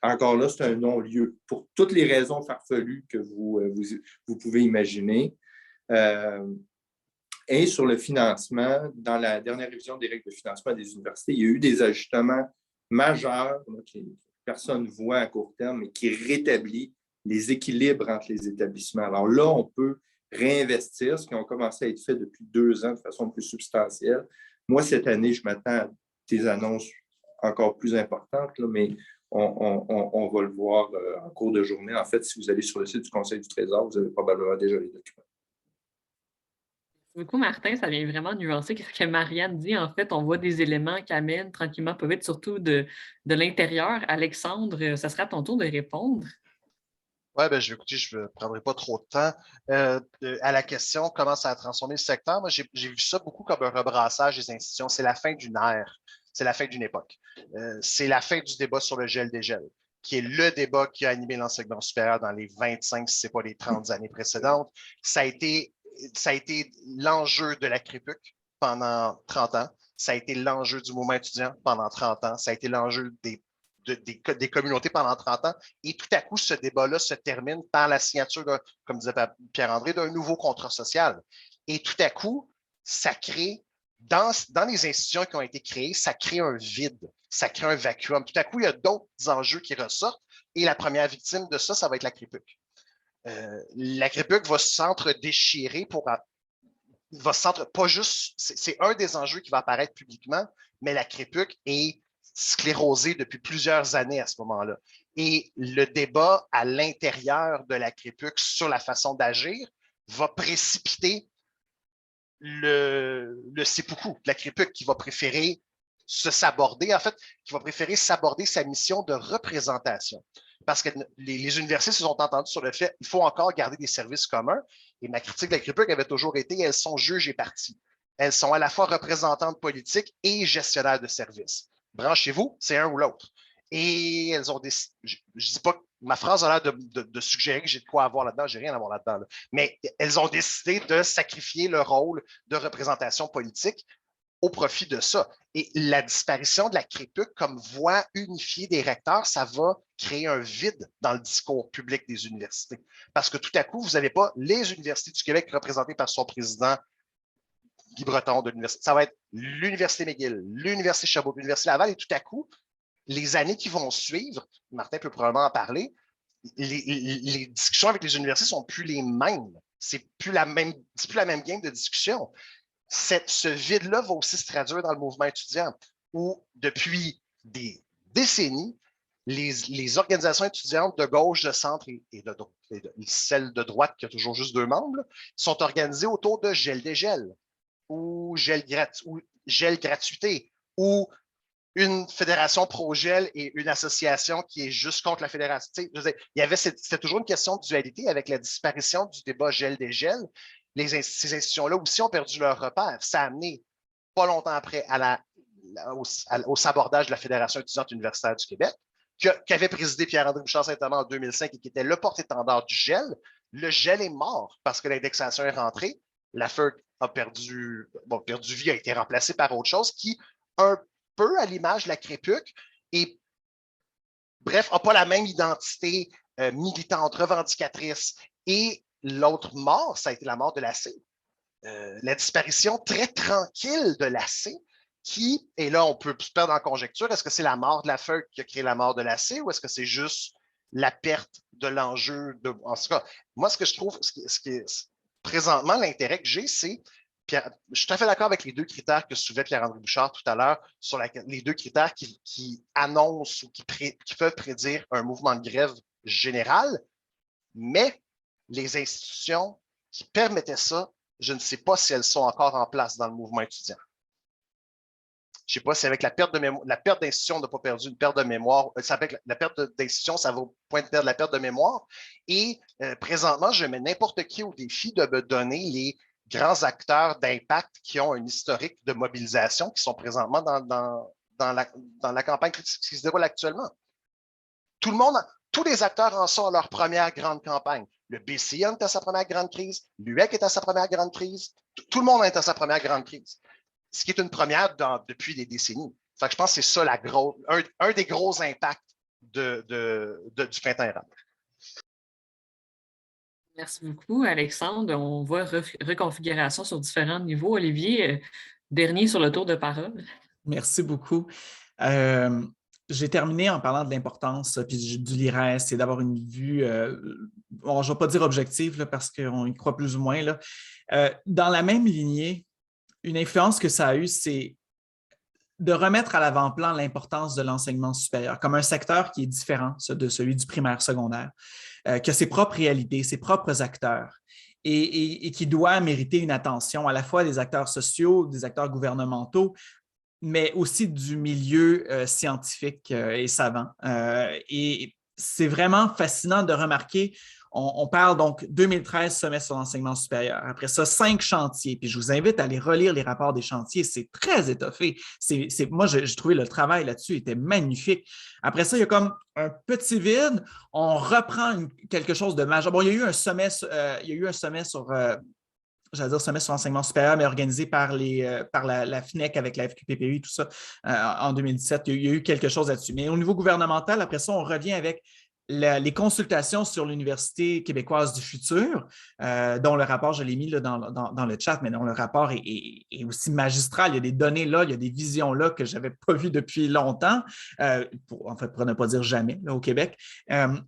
encore là, c'est un non-lieu pour toutes les raisons farfelues que vous pouvez imaginer. Et sur le financement, dans la dernière révision des règles de financement des universités, il y a eu des ajustements majeurs là, que personne ne voit à court terme, mais qui rétablit les équilibres entre les établissements. Alors là, on peut réinvestir, ce qui a commencé à être fait depuis 2 ans de façon plus substantielle. Moi, cette année, je m'attends à des annonces encore plus importantes, là, mais on va le voir en cours de journée. En fait, si vous allez sur le site du Conseil du Trésor, vous avez probablement déjà les documents. Merci beaucoup, Martin. Ça vient vraiment nuancer ce que Marianne dit. En fait, on voit des éléments qui amènent tranquillement, peuvent être surtout de l'intérieur. Alexandre, ça sera à ton tour de répondre. Oui, ben, écoutez, je ne prendrai pas trop de temps. À la question, comment ça a transformé le secteur, moi, j'ai vu ça beaucoup comme un rebrassage des institutions. C'est la fin d'une ère, c'est la fin d'une époque. C'est la fin du débat sur le gel-dégel, qui est le débat qui a animé l'enseignement supérieur dans les 25, si ce n'est pas les 30 années précédentes. Ça a été l'enjeu de la CREPUC pendant 30 ans. Ça a été l'enjeu du mouvement étudiant pendant 30 ans. Ça a été l'enjeu des communautés pendant 30 ans. Et tout à coup, ce débat-là se termine par la signature, comme disait Pierre-André, d'un nouveau contrat social. Et tout à coup, ça crée, dans les institutions qui ont été créées, ça crée un vide, ça crée un vacuum. Tout à coup, il y a d'autres enjeux qui ressortent. Et la première victime de ça, ça va être la CREPUC. La CREPUC va s'entre-déchirer pas juste, c'est un des enjeux qui va apparaître publiquement, mais la CREPUC est sclérosée depuis plusieurs années à ce moment-là. Et le débat à l'intérieur de la CREPUC sur la façon d'agir va précipiter le seppuku, la CREPUC qui va préférer s'aborder sa mission de représentation. Parce que les universités se sont entendues sur le fait qu'il faut encore garder des services communs. Et ma critique de la CREPUC avait toujours été elles sont juges et parties. Elles sont à la fois représentantes politiques et gestionnaires de services. Branchez-vous, c'est un ou l'autre. Et elles ont décidé, je ne dis pas que ma phrase a l'air de suggérer que j'ai de quoi avoir là-dedans, j'ai rien à voir là-dedans, là. Mais elles ont décidé de sacrifier le rôle de représentation politique au profit de ça. Et la disparition de la CREPUC comme voie unifiée des recteurs, ça va créer un vide dans le discours public des universités. Parce que tout à coup, vous n'avez pas les universités du Québec représentées par son président Guy Breton de l'université. Ça va être l'Université McGill, l'Université Sherbrooke, l'Université Laval, et tout à coup, les années qui vont suivre, Martin peut probablement en parler, les discussions avec les universités ne sont plus les mêmes. C'est plus la même game de discussion. Ce vide-là va aussi se traduire dans le mouvement étudiant, où depuis des décennies, les organisations étudiantes de gauche, de centre et celles de droite, qui a toujours juste 2 membres, là, sont organisées autour de gel-dégel, ou gel gratuité, ou une fédération pro-gel et une association qui est juste contre la fédération. C'était toujours une question de dualité avec la disparition du débat gel-dégel. Ces institutions-là aussi ont perdu leur repère. Ça a amené, pas longtemps après, au sabordage de la Fédération étudiante universitaire du Québec, qu'avait présidé Pierre-André Bouchard-Saint-Amand en 2005 et qui était le porte-étendard du gel. Le gel est mort parce que l'indexation est rentrée. La FERC a perdu vie, a été remplacée par autre chose qui, un peu à l'image de la CREPUC, et bref, n'a pas la même identité militante, revendicatrice. Et l'autre mort, ça a été la mort de l'AC. La disparition très tranquille de l'AC, qui, et là, on peut se perdre en conjecture, est-ce que c'est la mort de la FERC qui a créé la mort de l'AC ou est-ce que c'est juste la perte de l'enjeu? En tout cas, moi, ce que je trouve, présentement, l'intérêt que j'ai, c'est, je suis tout à fait d'accord avec les 2 critères que soulevait Pierre-André Bouchard tout à l'heure, sur les 2 critères qui annoncent ou qui peuvent prédire un mouvement de grève général, mais les institutions qui permettaient ça, je ne sais pas si elles sont encore en place dans le mouvement étudiant. Je ne sais pas si avec la perte d'institution, on n'a pas perdu une perte de mémoire. La perte d'institution, ça va au point de perdre la perte de mémoire. Et présentement, je mets n'importe qui au défi de me donner les grands acteurs d'impact qui ont un historique de mobilisation, qui sont présentement dans la campagne qui se déroule actuellement. Tous les acteurs en sont à leur première grande campagne. Le BCN est à sa première grande crise, l'UEC est à sa première grande crise, tout le monde est à sa première grande crise. Ce qui est une première depuis des décennies. Fait que je pense que c'est ça un des gros impacts du printemps érable. Merci beaucoup, Alexandre. On voit reconfiguration sur différents niveaux. Olivier, dernier sur le tour de parole. Merci beaucoup. J'ai terminé en parlant de l'importance du LIRES et d'avoir une vue, je ne vais pas dire objective là, parce qu'on y croit plus ou moins. Là. Dans la même lignée, une influence que ça a eue, c'est de remettre à l'avant-plan l'importance de l'enseignement supérieur comme un secteur qui est différent de celui du primaire secondaire, qui a ses propres réalités, ses propres acteurs et qui doit mériter une attention à la fois des acteurs sociaux, des acteurs gouvernementaux, mais aussi du milieu scientifique et savant. Et c'est vraiment fascinant de remarquer, on parle donc 2013, semestre sur l'enseignement supérieur. Après ça, 5 chantiers. Puis je vous invite à aller relire les rapports des chantiers. C'est très étoffé. Moi, j'ai trouvé le travail là-dessus était magnifique. Après ça, il y a comme un petit vide. On reprend quelque chose de majeur. Bon, il y a eu un sommet sur j'allais dire semestre sur l'enseignement supérieur, mais organisé par la FNEC avec la FQPPI, tout ça, en 2017. Il y a eu quelque chose là-dessus. Mais au niveau gouvernemental, après ça, on revient avec les consultations sur l'Université québécoise du futur, dont le rapport, je l'ai mis là, dans le chat, mais dont le rapport est aussi magistral. Il y a des données là, il y a des visions là que je n'avais pas vues depuis longtemps, pour ne pas dire jamais là, au Québec.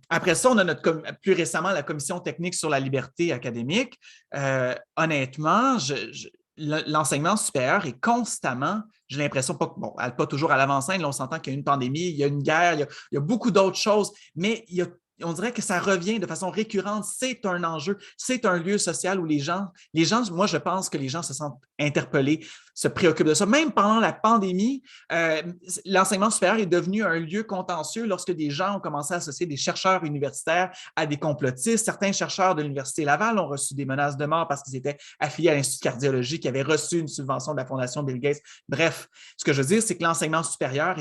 Après ça, on a plus récemment la commission technique sur la liberté académique. Honnêtement, l'enseignement supérieur est constamment, j'ai l'impression, pas toujours à l'avant-scène, on s'entend qu'il y a une pandémie, il y a une guerre, il y a beaucoup d'autres choses, mais on dirait que ça revient de façon récurrente. C'est un enjeu, c'est un lieu social où les gens, moi, je pense que les gens se sentent interpellés, se préoccupent de ça. Même pendant la pandémie, l'enseignement supérieur est devenu un lieu contentieux lorsque des gens ont commencé à associer des chercheurs universitaires à des complotistes. Certains chercheurs de l'Université Laval ont reçu des menaces de mort parce qu'ils étaient affiliés à l'Institut de cardiologie qui avait reçu une subvention de la Fondation Bill Gates. Bref, ce que je veux dire, c'est que l'enseignement supérieur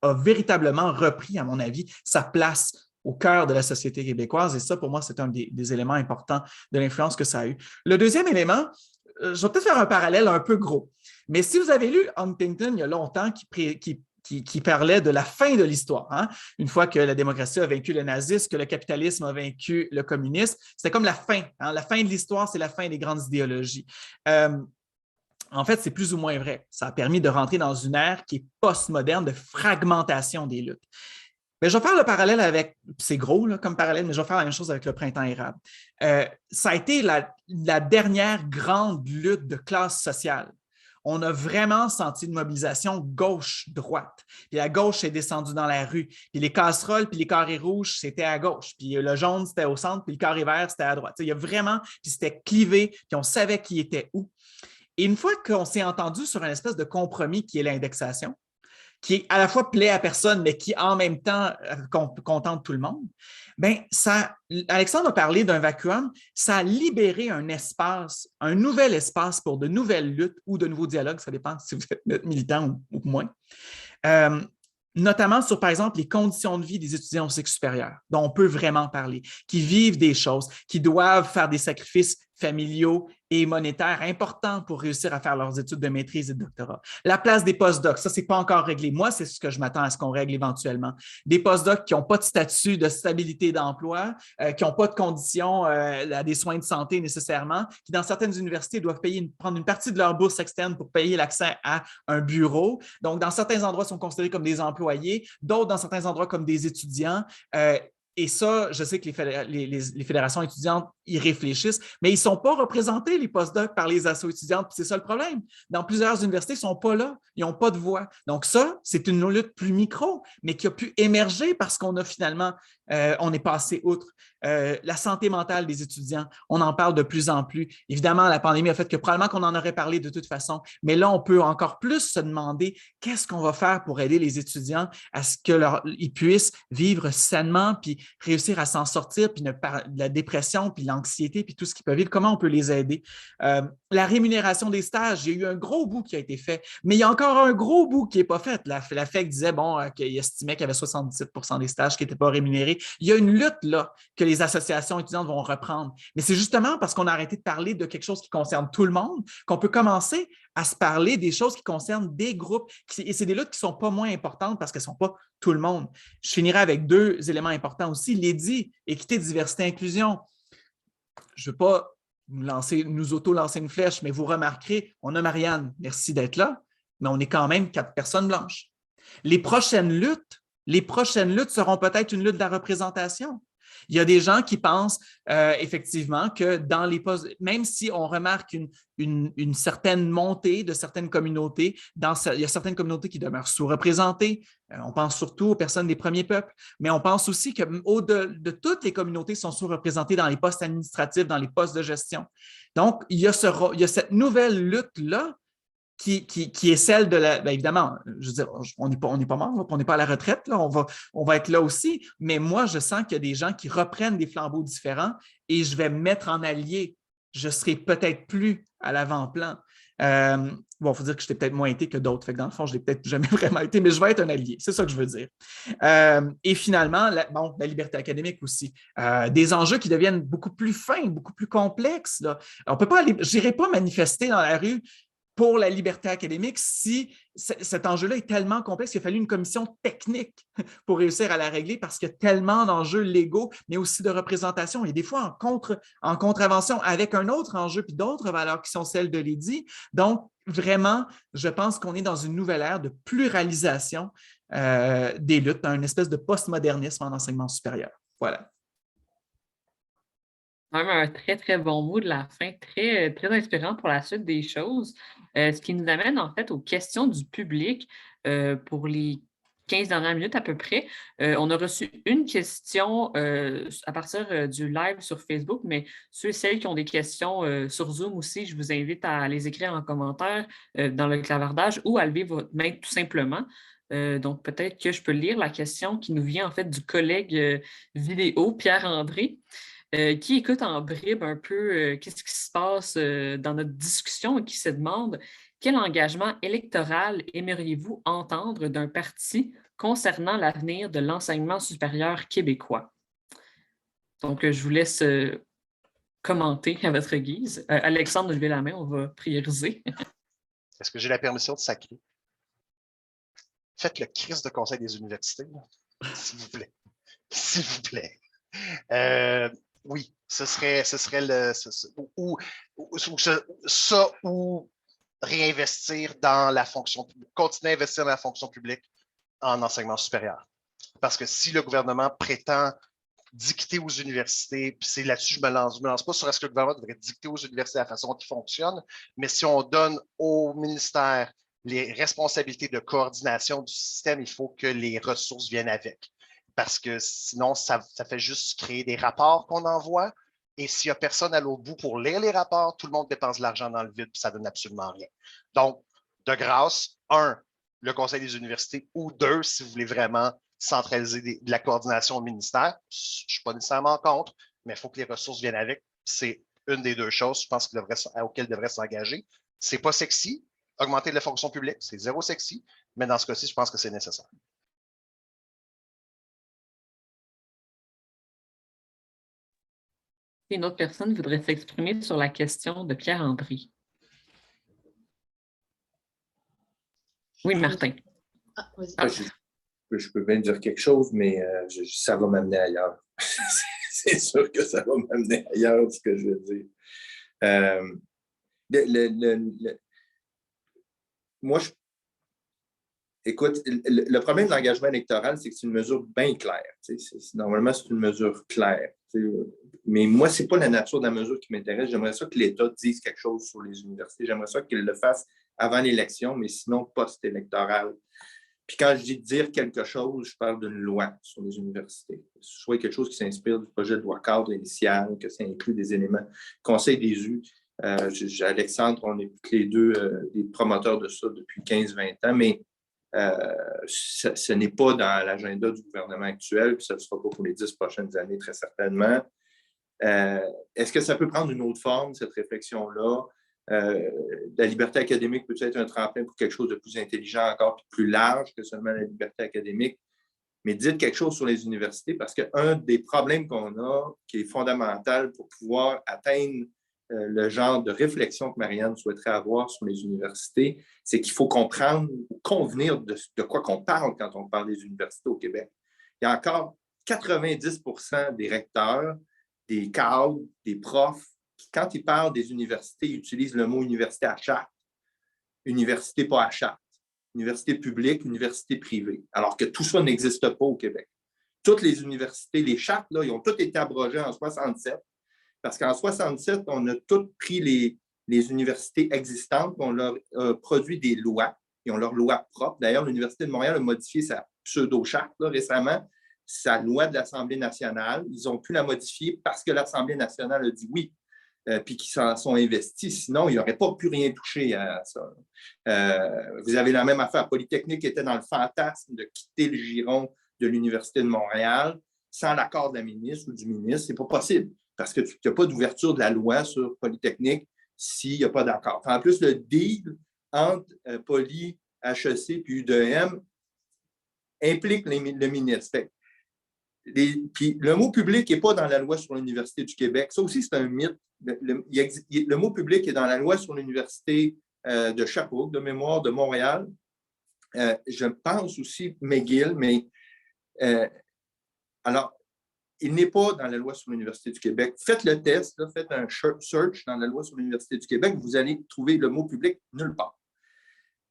a véritablement repris, à mon avis, sa place au cœur de la société québécoise. Et ça, pour moi, c'est un des éléments importants de l'influence que ça a eu. Le deuxième élément, je vais peut-être faire un parallèle un peu gros. Mais si vous avez lu Huntington il y a longtemps qui parlait de la fin de l'histoire, hein? Une fois que la démocratie a vaincu le nazisme, que le capitalisme a vaincu le communisme, c'était comme la fin. Hein? La fin de l'histoire, c'est la fin des grandes idéologies. En fait, c'est plus ou moins vrai. Ça a permis de rentrer dans une ère qui est postmoderne de fragmentation des luttes. Mais je vais faire le parallèle avec, c'est gros là, comme parallèle, mais je vais faire la même chose avec le printemps érable. Ça a été la dernière grande lutte de classe sociale. On a vraiment senti une mobilisation gauche-droite. Puis la gauche est descendue dans la rue. Puis les casseroles, puis les carrés rouges, c'était à gauche. Puis le jaune, c'était au centre, puis le carré vert, c'était à droite. Il y a vraiment, puis c'était clivé, puis on savait qui était où. Et une fois qu'on s'est entendu sur une espèce de compromis qui est l'indexation, qui à la fois plaît à personne, mais qui en même temps contente tout le monde, bien, Alexandre a parlé d'un vacuum, ça a libéré un espace, un nouvel espace pour de nouvelles luttes ou de nouveaux dialogues, ça dépend si vous êtes militant ou moins. Notamment sur, par exemple, les conditions de vie des étudiants au cycle supérieur, dont on peut vraiment parler, qui vivent des choses, qui doivent faire des sacrifices familiaux et monétaires importants pour réussir à faire leurs études de maîtrise et de doctorat. La place des postdocs, ça, ce n'est pas encore réglé. Moi, c'est ce que je m'attends à ce qu'on règle éventuellement. Des postdocs qui n'ont pas de statut de stabilité d'emploi, qui n'ont pas de conditions à des soins de santé nécessairement, qui, dans certaines universités, doivent prendre une partie de leur bourse externe pour payer l'accès à un bureau. Donc, dans certains endroits, sont considérés comme des employés, d'autres, dans certains endroits, comme des étudiants. Et ça, je sais que les fédérations étudiantes y réfléchissent, mais ils ne sont pas représentés, les postdocs, par les assos étudiantes. Puis c'est ça le problème. Dans plusieurs universités, ils ne sont pas là. Ils n'ont pas de voix. Donc ça, c'est une lutte plus micro, mais qui a pu émerger parce qu'on a finalement, on est passé outre. La santé mentale des étudiants, on en parle de plus en plus. Évidemment, la pandémie a fait que probablement qu'on en aurait parlé de toute façon, mais là, on peut encore plus se demander qu'est-ce qu'on va faire pour aider les étudiants à ce qu'ils puissent vivre sainement, puis réussir à s'en sortir, puis de la dépression, puis l'anxiété, puis tout ce qu'ils peuvent vivre, comment on peut les aider. La rémunération des stages, il y a eu un gros bout qui a été fait, mais il y a encore un gros bout qui n'est pas fait. La FEC disait qu'il estimait qu'il y avait 77% des stages qui n'étaient pas rémunérés. Il y a une lutte là que les associations étudiantes vont reprendre. Mais c'est justement parce qu'on a arrêté de parler de quelque chose qui concerne tout le monde qu'on peut commencer à se parler des choses qui concernent des groupes. Et c'est des luttes qui ne sont pas moins importantes parce qu'elles ne sont pas tout le monde. Je finirai avec deux éléments importants aussi. L'EDI, équité, diversité, inclusion. Je ne veux pas nous auto-lancer une flèche, mais vous remarquerez, on a Marianne, merci d'être là, mais on est quand même 4 personnes blanches. Les prochaines luttes seront peut-être une lutte de la représentation. Il y a des gens qui pensent effectivement que dans les postes, même si on remarque une certaine montée de certaines communautés, il y a certaines communautés qui demeurent sous-représentées. On pense surtout aux personnes des premiers peuples, mais on pense aussi qu'au-delà de toutes les communautés sont sous-représentées dans les postes administratifs, dans les postes de gestion. Donc, il y a cette nouvelle lutte-là qui est celle de la… Bien évidemment, je veux dire, on n'est pas mort, là, on n'est pas à la retraite, là, on va être là aussi, mais moi, je sens qu'il y a des gens qui reprennent des flambeaux différents et je vais me mettre en allié. Je serai peut-être plus à l'avant-plan. Il faut dire que j'étais peut-être moins été que d'autres. Fait que dans le fond, je ne l'ai peut-être jamais vraiment été, mais je vais être un allié. C'est ça que je veux dire. Et finalement, la liberté académique aussi. Des enjeux qui deviennent beaucoup plus fins, beaucoup plus complexes. Là. On peut pas aller, je n'irai pas manifester dans la rue pour la liberté académique si cet enjeu-là est tellement complexe qu'il a fallu une commission technique pour réussir à la régler parce qu'il y a tellement d'enjeux légaux, mais aussi de représentation et des fois en contravention avec un autre enjeu puis d'autres valeurs qui sont celles de l'EDI. Donc, vraiment, je pense qu'on est dans une nouvelle ère de pluralisation des luttes, dans une espèce de postmodernisme en enseignement supérieur. Voilà. Vraiment un très, très bon mot de la fin, très, très inspirant pour la suite des choses. Ce qui nous amène en fait aux questions du public pour les 15 dernières minutes à peu près. On a reçu une question à partir du live sur Facebook, mais ceux et celles qui ont des questions sur Zoom aussi, je vous invite à les écrire en commentaire dans le clavardage ou à lever votre main tout simplement. Donc, peut-être que je peux lire la question qui nous vient en fait du collègue vidéo, Pierre-André. Qui écoute en bribe un peu qu'est-ce qui se passe dans notre discussion et qui se demande quel engagement électoral aimeriez-vous entendre d'un parti concernant l'avenir de l'enseignement supérieur québécois? Donc, je vous laisse commenter à votre guise. Alexandre, levez la main, on va prioriser. Est-ce que j'ai la permission de sacrer? Faites le crise de conseil des universités, là. S'il vous plaît. S'il vous plaît. Oui, ce serait le. Ou réinvestir dans la fonction publique, continuer à investir dans la fonction publique en enseignement supérieur. Parce que si le gouvernement prétend dicter aux universités, puis c'est là-dessus que je me lance pas sur est-ce que le gouvernement devrait dicter aux universités la façon dont ils fonctionnent, mais si on donne au ministère les responsabilités de coordination du système, il faut que les ressources viennent avec. Parce que sinon, ça fait juste créer des rapports qu'on envoie. Et s'il n'y a personne à l'autre bout pour lire les rapports, tout le monde dépense de l'argent dans le vide, puis ça ne donne absolument rien. Donc, de grâce, le Conseil des universités, ou deux, si vous voulez vraiment centraliser de la coordination au ministère. Je ne suis pas nécessairement contre, mais il faut que les ressources viennent avec. C'est une des deux choses, je pense, auxquelles devrait s'engager. Ce n'est pas sexy, augmenter la fonction publique, c'est zéro sexy, mais dans ce cas-ci, je pense que c'est nécessaire. Une autre personne voudrait s'exprimer sur la question de Pierre-André. Oui, Martin. Je peux bien dire quelque chose, mais ça va m'amener ailleurs. C'est sûr que ça va m'amener ailleurs, ce que je veux dire. Moi, écoute, le problème de l'engagement électoral, c'est que c'est une mesure bien claire. Normalement, c'est une mesure claire. Mais moi, ce n'est pas la nature de la mesure qui m'intéresse. J'aimerais ça que l'État dise quelque chose sur les universités. J'aimerais ça qu'il le fasse avant l'élection, mais sinon post-électoral. Puis quand je dis dire quelque chose, je parle d'une loi sur les universités. Soit quelque chose qui s'inspire du projet de loi cadre initial, que ça inclut des éléments. Conseil des U, Alexandre, on est tous les deux des promoteurs de ça depuis 15-20 ans, mais ce n'est pas dans l'agenda du gouvernement actuel, puis ça ne sera pas pour les 10 prochaines années, très certainement. Est-ce que ça peut prendre une autre forme, cette réflexion-là? La liberté académique peut être un tremplin pour quelque chose de plus intelligent encore, puis plus large que seulement la liberté académique. Mais dites quelque chose sur les universités, parce qu'un des problèmes qu'on a, qui est fondamental pour pouvoir atteindre le genre de réflexion que Marianne souhaiterait avoir sur les universités, c'est qu'il faut comprendre ou convenir de quoi qu'on parle quand on parle des universités au Québec. Il y a encore 90% des recteurs, des cadres, des profs, qui, quand ils parlent des universités, ils utilisent le mot université à charte, université pas à charte, université publique, université privée, alors que tout ça n'existe pas au Québec. Toutes les universités, les chartes, là, ils ont toutes été abrogées en 67, parce qu'en 67, on a toutes pris les universités existantes, on leur a produit des lois, ils ont leurs lois propres. D'ailleurs, l'Université de Montréal a modifié sa pseudo-charte récemment, sa loi de l'Assemblée nationale. Ils ont pu la modifier parce que l'Assemblée nationale a dit oui, puis qu'ils s'en sont investis. Sinon, ils n'auraient pas pu rien toucher à ça. Vous avez la même affaire. Polytechnique était dans le fantasme de quitter le giron de l'Université de Montréal sans l'accord de la ministre ou du ministre. Ce n'est pas possible parce que tu n'as pas d'ouverture de la loi sur Polytechnique s'il n'y a pas d'accord. En plus, le deal entre Poly, HEC puis UDM implique le ministre. Puis le mot public n'est pas dans la loi sur l'Université du Québec. Ça aussi, c'est un mythe. Le mot public est dans la loi sur l'Université de Sherbrooke, de mémoire, de Montréal. Je pense aussi McGill, mais alors, il n'est pas dans la loi sur l'Université du Québec. Faites le test, là, faites un search dans la loi sur l'Université du Québec, vous allez trouver le mot public nulle part.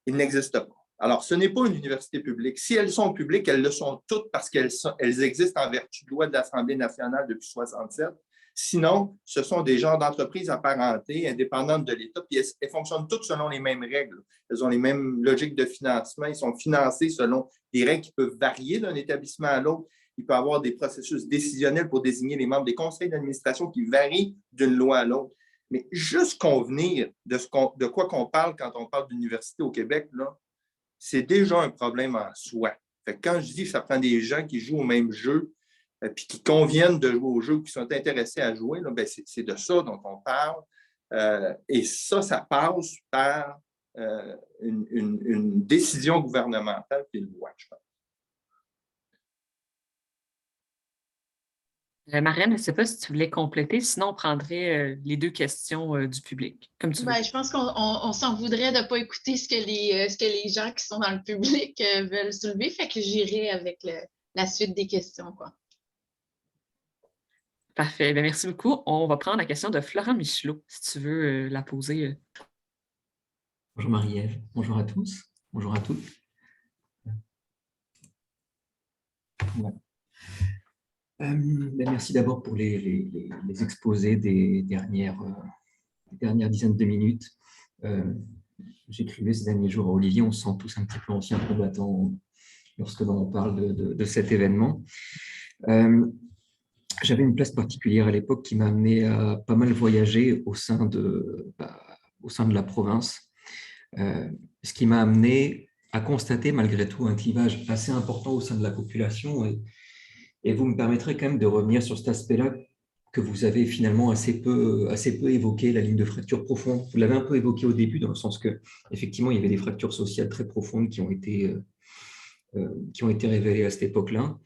Il n'existe pas. Alors, ce n'est pas une université publique. Si elles sont publiques, elles le sont toutes parce qu'elles existent en vertu de loi de l'Assemblée nationale depuis 1967. Sinon, ce sont des genres d'entreprises apparentées, indépendantes de l'État, puis elles fonctionnent toutes selon les mêmes règles. Elles ont les mêmes logiques de financement. Ils sont financés selon des règles qui peuvent varier d'un établissement à l'autre. Il peut y avoir des processus décisionnels pour désigner les membres des conseils d'administration qui varient d'une loi à l'autre. Mais juste convenir de quoi qu'on parle quand on parle d'université au Québec, là, c'est déjà un problème en soi. Fait que quand je dis que ça prend des gens qui jouent au même jeu, puis qui conviennent de jouer au jeu, qui sont intéressés à jouer, là, ben c'est de ça dont on parle. Et ça passe par une décision gouvernementale puis une loi, je pense. Marianne, je ne sais pas si tu voulais compléter, sinon on prendrait les 2 questions du public, comme tu veux. Ben, je pense qu'on s'en voudrait de ne pas écouter ce que les gens qui sont dans le public veulent soulever, fait que j'irai avec la suite des questions, quoi. Parfait. Bien, merci beaucoup. On va prendre la question de Florent Michelot, si tu veux la poser. Bonjour Marie-Ève, bonjour à tous, bonjour à toutes. Ouais. Merci d'abord pour les exposés des dernières dizaines de minutes. J'écrivais ces derniers jours à Olivier, on se sent tous un petit peu anciens combattants lorsque l'on parle de cet événement. J'avais une place particulière à l'époque qui m'a amené à pas mal voyager au sein de la province, ce qui m'a amené à constater malgré tout un clivage assez important au sein de la population. Et vous me permettrez quand même de revenir sur cet aspect-là que vous avez finalement assez peu évoqué, la ligne de fracture profonde. Vous l'avez un peu évoqué au début, dans le sens que effectivement, il y avait des fractures sociales très profondes qui ont été révélées à cette époque-là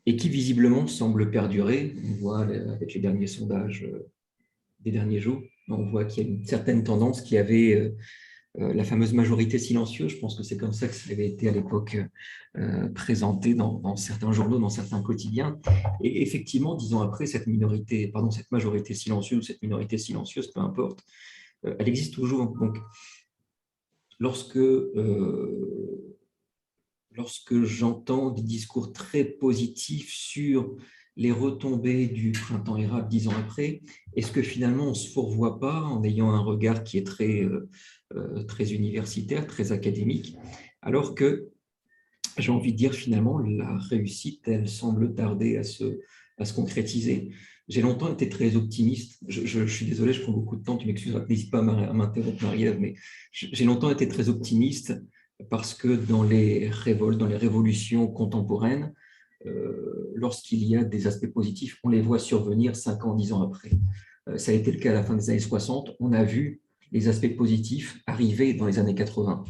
et qui visiblement semblent perdurer. On voit avec les derniers sondages des derniers jours, on voit qu'il y a une certaine tendance qui avait la fameuse majorité silencieuse. Je pense que c'est comme ça que ça avait été à l'époque présenté dans certains journaux, dans certains quotidiens. Et effectivement, 10 ans après, cette majorité silencieuse ou cette minorité silencieuse, peu importe, elle existe toujours. Donc, lorsque j'entends des discours très positifs sur les retombées du printemps érable 10 ans après, est-ce que finalement on ne se fourvoie pas en ayant un regard qui est très universitaire, très académique, alors que j'ai envie de dire finalement la réussite, elle semble tarder à se concrétiser. J'ai longtemps été très optimiste. Je suis désolé, je prends beaucoup de temps, tu m'excuseras, n'hésite pas à m'interrompre, Marie-Ève, mais j'ai longtemps été très optimiste parce que dans les révoltes, dans les révolutions contemporaines, lorsqu'il y a des aspects positifs, on les voit survenir 5 ans, 10 ans après. Ça a été le cas à la fin des années 60. On a vu les aspects positifs arriver dans les années 80.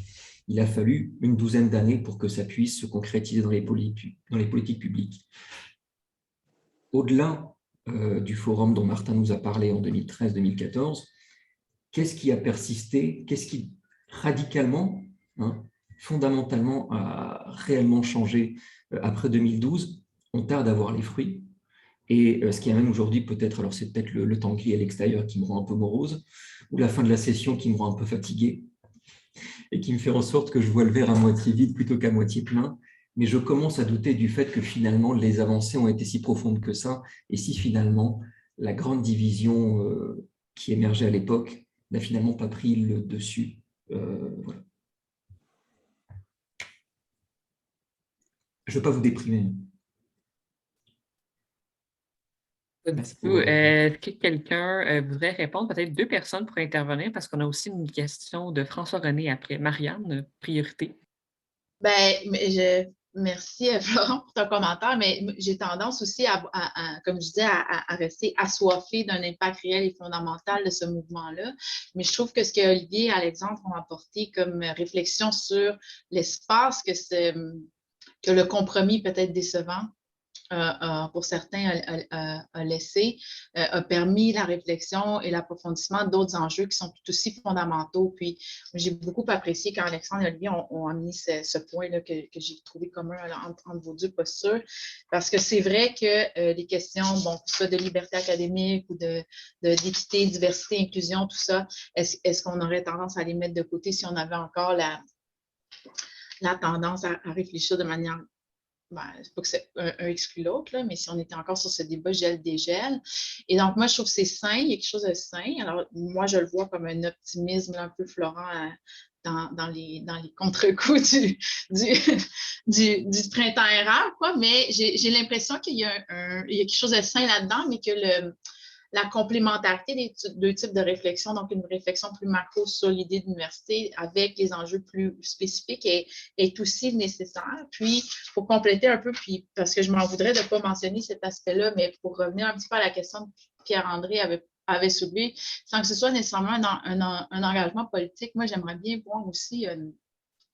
Il a fallu une douzaine d'années pour que ça puisse se concrétiser dans les politiques publiques. Au-delà du forum dont Martin nous a parlé en 2013-2014, qu'est-ce qui a persisté? Qu'est-ce qui radicalement, fondamentalement, a réellement changé après 2012? On tarde à voir les fruits. Et ce qui amène aujourd'hui peut-être, alors c'est peut-être le temps gris à l'extérieur qui me rend un peu morose, ou la fin de la session qui me rend un peu fatigué, et qui me fait en sorte que je vois le verre à moitié vide plutôt qu'à moitié plein. Mais je commence à douter du fait que finalement les avancées ont été si profondes que ça, et si finalement la grande division qui émergeait à l'époque n'a finalement pas pris le dessus. Voilà. Je ne veux pas vous déprimer. Est-ce que quelqu'un voudrait répondre? Peut-être 2 personnes pourraient intervenir parce qu'on a aussi une question de François-René après. Marianne, priorité. Merci, Florent, pour ton commentaire, mais j'ai tendance aussi, comme je disais, à rester assoiffée d'un impact réel et fondamental de ce mouvement-là. Mais je trouve que ce que Olivier et Alexandre ont apporté comme réflexion sur l'espace que le compromis peut-être décevant pour certains a laissé, a permis la réflexion et l'approfondissement d'autres enjeux qui sont tout aussi fondamentaux. Puis, j'ai beaucoup apprécié quand Alexandre et Olivier ont amené ce point-là que j'ai trouvé commun entre vos 2 postures, parce que c'est vrai que les questions, que ce soit de liberté académique ou d'équité, diversité, inclusion, tout ça, est-ce qu'on aurait tendance à les mettre de côté si on avait encore la tendance à réfléchir de manière... c'est pas que c'est un exclut l'autre, mais si on était encore sur ce débat gel-dégel. Et donc, moi, je trouve que c'est sain, il y a quelque chose de sain. Alors, moi, je le vois comme un optimisme un peu florent dans les contre-coups du printemps érable, quoi. Mais j'ai l'impression qu'il y a quelque chose de sain là-dedans, mais que la complémentarité des 2 types de réflexion, donc une réflexion plus macro sur l'idée d'université avec les enjeux plus spécifiques est aussi nécessaire. Puis, pour compléter un peu, puis parce que je m'en voudrais de ne pas mentionner cet aspect-là, mais pour revenir un petit peu à la question que Pierre-André avait soulevée, sans que ce soit nécessairement un engagement politique, moi, j'aimerais bien voir aussi,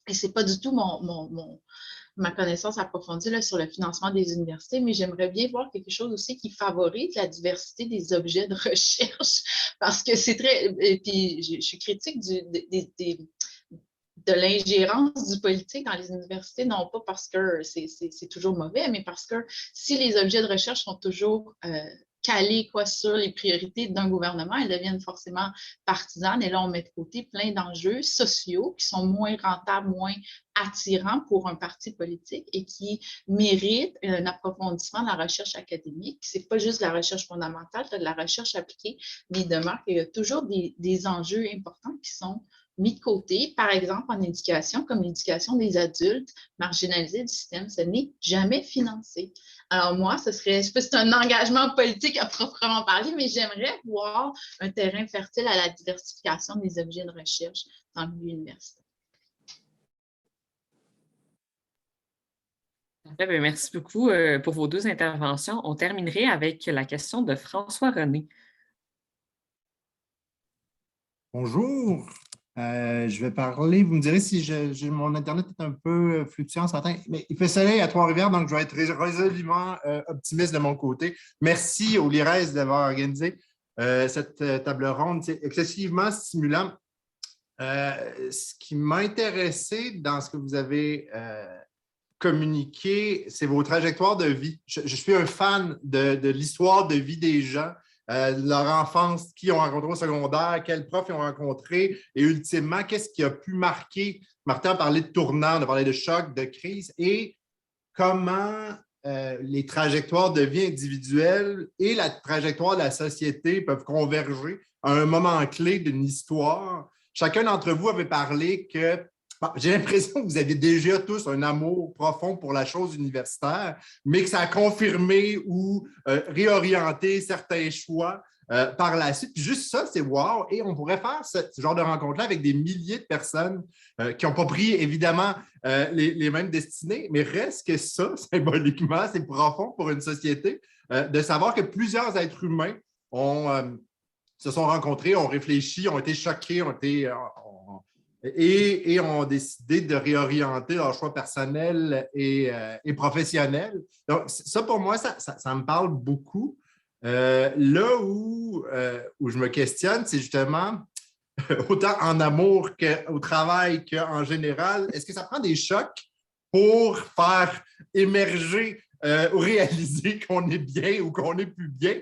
et ce n'est pas du tout ma connaissance approfondie là, sur le financement des universités, mais j'aimerais bien voir quelque chose aussi qui favorise la diversité des objets de recherche parce que c'est très. Et puis, je suis critique de l'ingérence du politique dans les universités, non pas parce que c'est toujours mauvais, mais parce que si les objets de recherche sont toujours calés sur les priorités d'un gouvernement, elles deviennent forcément partisanes. Et là, on met de côté plein d'enjeux sociaux qui sont moins rentables, moins attirants pour un parti politique et qui méritent un approfondissement de la recherche académique. Ce n'est pas juste de la recherche fondamentale, c'est de la recherche appliquée, mais il demeure qu'il y a toujours des enjeux importants qui sont mis de côté, par exemple en éducation, comme l'éducation des adultes marginalisés du système, ce n'est jamais financé. Alors moi, ce serait, je ne sais pas si c'est un engagement politique à proprement parler, mais j'aimerais voir un terrain fertile à la diversification des objets de recherche dans le milieu universitaire. Merci beaucoup pour vos deux interventions. On terminerait avec la question de François René. Bonjour. Je vais parler, vous me direz si mon Internet est un peu fluctuant ce matin, mais il fait soleil à Trois-Rivières, donc je vais être résolument optimiste de mon côté. Merci au LIRES d'avoir organisé cette table ronde. C'est excessivement stimulant. Ce qui m'a intéressé dans ce que vous avez communiqué, c'est vos trajectoires de vie. Je suis un fan de l'histoire de vie des gens. Leur enfance, qui ont rencontré au secondaire, quels profs ils ont rencontrés et ultimement, qu'est-ce qui a pu marquer. Martin a parlé de tournant, on a parlé de choc, de crise et comment les trajectoires de vie individuelles et la trajectoire de la société peuvent converger à un moment clé d'une histoire. Chacun d'entre vous avait parlé que j'ai l'impression que vous avez déjà tous un amour profond pour la chose universitaire, mais que ça a confirmé ou réorienté certains choix par la suite. Puis juste ça, c'est wow! Et on pourrait faire ce genre de rencontre-là avec des milliers de personnes qui n'ont pas pris, évidemment, les mêmes destinées, mais reste que ça, symboliquement, c'est profond pour une société de savoir que plusieurs êtres humains se sont rencontrés, ont réfléchi, ont été choqués, et ont décidé de réorienter leurs choix personnels et professionnels. Donc, ça, pour moi, ça me parle beaucoup. Là où je me questionne, c'est justement, autant en amour qu'au travail qu'en général, est-ce que ça prend des chocs pour faire émerger ou réaliser qu'on est bien ou qu'on n'est plus bien?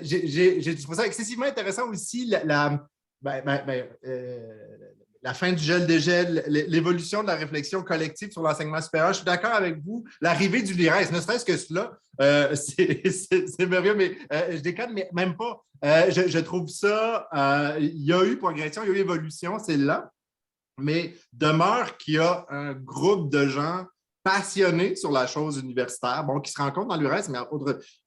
J'ai trouvé ça excessivement intéressant aussi, la fin du gel-dégel, l'évolution de la réflexion collective sur l'enseignement supérieur. Je suis d'accord avec vous. L'arrivée du LIRES, ne serait-ce que cela, c'est merveilleux, mais je déconne, mais même pas. Je trouve ça, il y a eu progression, il y a eu évolution, c'est là, mais demeure qu'il y a un groupe de gens passionnés sur la chose universitaire, bon, qui se rencontrent dans l'URES, mais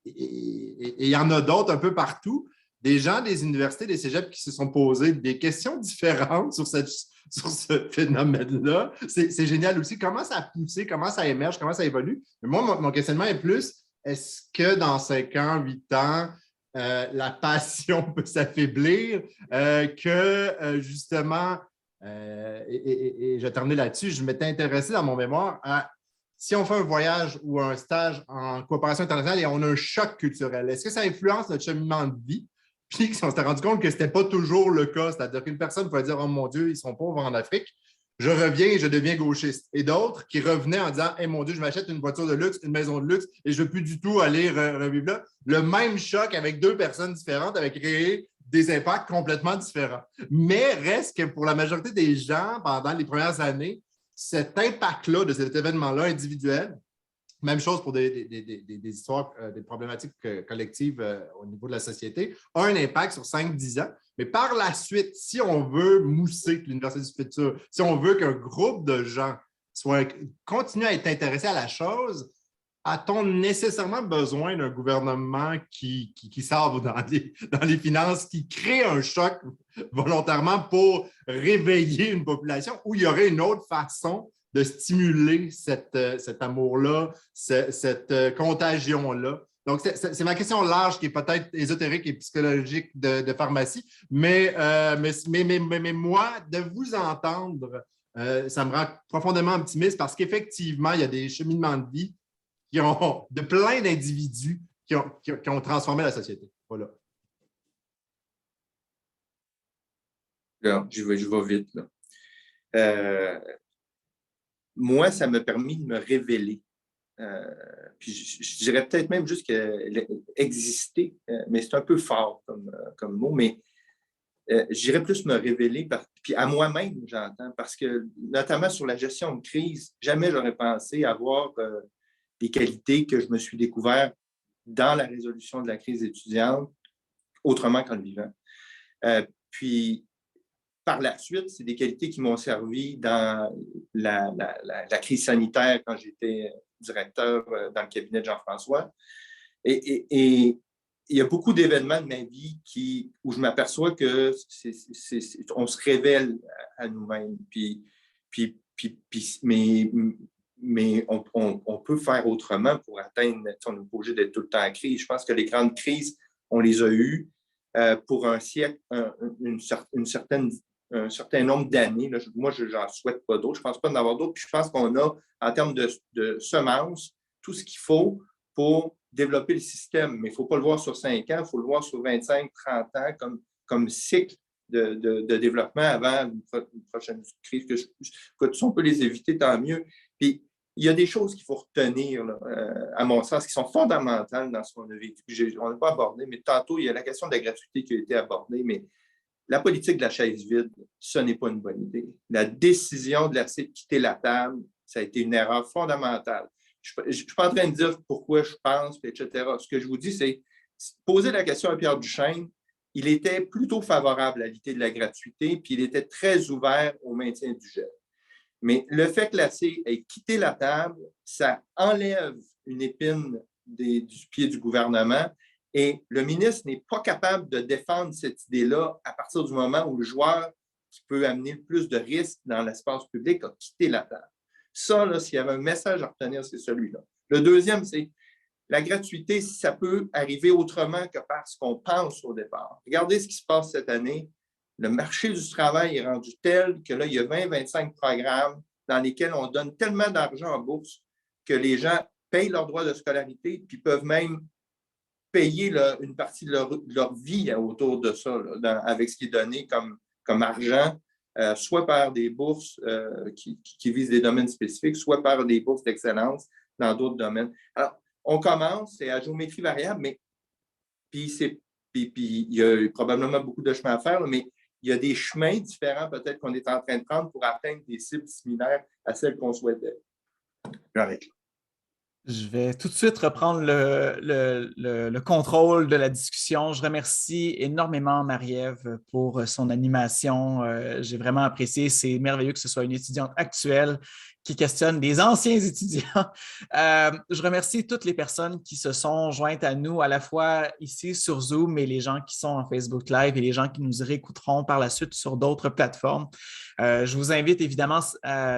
il y en a d'autres un peu partout. Des gens des universités, des cégeps qui se sont posés des questions différentes sur ce phénomène-là. C'est génial aussi. Comment ça a poussé, comment ça émerge, comment ça évolue? Mais moi, mon questionnement est plus, est-ce que dans 5 ans, 8 ans, la passion peut s'affaiblir, justement, et je vais terminer là-dessus, je m'étais intéressé dans mon mémoire à si on fait un voyage ou un stage en coopération internationale et on a un choc culturel, est-ce que ça influence notre cheminement de vie? Puis on s'était rendu compte que ce n'était pas toujours le cas, c'est-à-dire qu'une personne pouvait dire « Oh mon Dieu, ils sont pauvres en Afrique, je reviens et je deviens gauchiste ». Et d'autres qui revenaient en disant « Hey, mon Dieu, je m'achète une voiture de luxe, une maison de luxe et je ne veux plus du tout aller revivre là ». Le même choc avec 2 personnes différentes avait créé des impacts complètement différents. Mais reste que pour la majorité des gens, pendant les premières années, cet impact-là de cet événement-là individuel, même chose pour des histoires, des problématiques collectives au niveau de la société, a un impact sur 5-10 ans. Mais par la suite, si on veut mousser l'Université du futur, si on veut qu'un groupe de gens continue à être intéressé à la chose, a-t-on nécessairement besoin d'un gouvernement qui s'arbre dans les finances, qui crée un choc volontairement pour réveiller une population où il y aurait une autre façon de stimuler cet amour-là, cette contagion-là? Donc, c'est ma question large qui est peut-être ésotérique et psychologique de pharmacie, mais moi, de vous entendre Ça me rend profondément optimiste parce qu'effectivement, il y a des cheminements de vie de plein d'individus qui ont transformé la société. Voilà. Là, je vais vite. Là. Moi, ça m'a permis de me révéler. Puis je dirais peut-être même juste exister, mais c'est un peu fort comme mot, mais je dirais plus me révéler, puis à moi-même, j'entends, parce que notamment sur la gestion de crise, jamais j'aurais pensé avoir des qualités que je me suis découvert dans la résolution de la crise étudiante, autrement qu'en le vivant. Puis, par la suite, c'est des qualités qui m'ont servi dans la crise sanitaire quand j'étais directeur dans le cabinet de Jean-François. Et il y a beaucoup d'événements de ma vie où je m'aperçois que on se révèle à nous-mêmes. Mais on peut faire autrement pour atteindre, on n'est pas obligé d'être tout le temps en crise. Je pense que les grandes crises, on les a eues pour un siècle, un certain nombre d'années. Là, moi, je n'en souhaite pas d'autres. Je ne pense pas en avoir d'autres. Puis je pense qu'on a, en termes de semences, tout ce qu'il faut pour développer le système. Mais il ne faut pas le voir sur 5 ans, il faut le voir sur 25, 30 ans comme cycle de développement avant une prochaine crise. Si on peut les éviter, tant mieux. Puis, il y a des choses qu'il faut retenir, là, à mon sens, qui sont fondamentales dans ce qu'on a vécu. On n'a pas abordé, mais tantôt, il y a la question de la gratuité qui a été abordée, mais la politique de la chaise vide, ce n'est pas une bonne idée. La décision de quitter la table, ça a été une erreur fondamentale. Je ne suis pas en train de dire pourquoi je pense, etc. Ce que je vous dis, c'est poser la question à Pierre Duchesne. Il était plutôt favorable à l'idée de la gratuité, puis il était très ouvert au maintien du gel. Mais le fait que la CIE ait quitté la table, ça enlève une épine du pied du gouvernement et le ministre n'est pas capable de défendre cette idée-là à partir du moment où le joueur qui peut amener le plus de risques dans l'espace public a quitté la table. Ça, là, s'il y avait un message à retenir, c'est celui-là. Le deuxième, c'est la gratuité, ça peut arriver autrement que par ce qu'on pense au départ. Regardez ce qui se passe cette année. Le marché du travail est rendu tel que là, il y a 20-25 programmes dans lesquels on donne tellement d'argent en bourse que les gens payent leurs droits de scolarité puis peuvent même payer une partie de leur vie autour de ça, là, avec ce qui est donné comme argent, soit par des bourses qui visent des domaines spécifiques, soit par des bourses d'excellence dans d'autres domaines. Alors, on commence, c'est à géométrie variable, mais puis il y a probablement beaucoup de chemin à faire, mais il y a des chemins différents peut-être qu'on est en train de prendre pour atteindre des cibles similaires à celles qu'on souhaitait. J'arrête là. Je vais tout de suite reprendre le contrôle de la discussion. Je remercie énormément Marie-Ève pour son animation. J'ai vraiment apprécié. C'est merveilleux que ce soit une étudiante actuelle qui questionne des anciens étudiants. Je remercie toutes les personnes qui se sont jointes à nous, à la fois ici sur Zoom, et les gens qui sont en Facebook Live et les gens qui nous réécouteront par la suite sur d'autres plateformes. Je vous invite évidemment,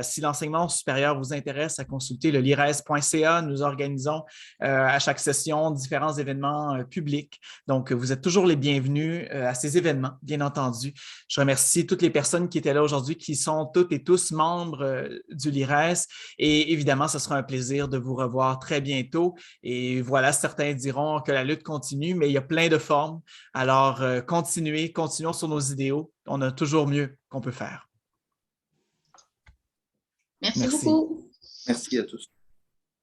si l'enseignement supérieur vous intéresse, à consulter le lires.ca. Nous organisons à chaque session différents événements publics. Donc, vous êtes toujours les bienvenus à ces événements, bien entendu. Je remercie toutes les personnes qui étaient là aujourd'hui, qui sont toutes et tous membres du LIRES. Et évidemment, ce sera un plaisir de vous revoir très bientôt. Et voilà, certains diront que la lutte continue, mais il y a plein de formes. Alors, continuons sur nos idéaux. On a toujours mieux qu'on peut faire. Merci beaucoup. Merci à tous.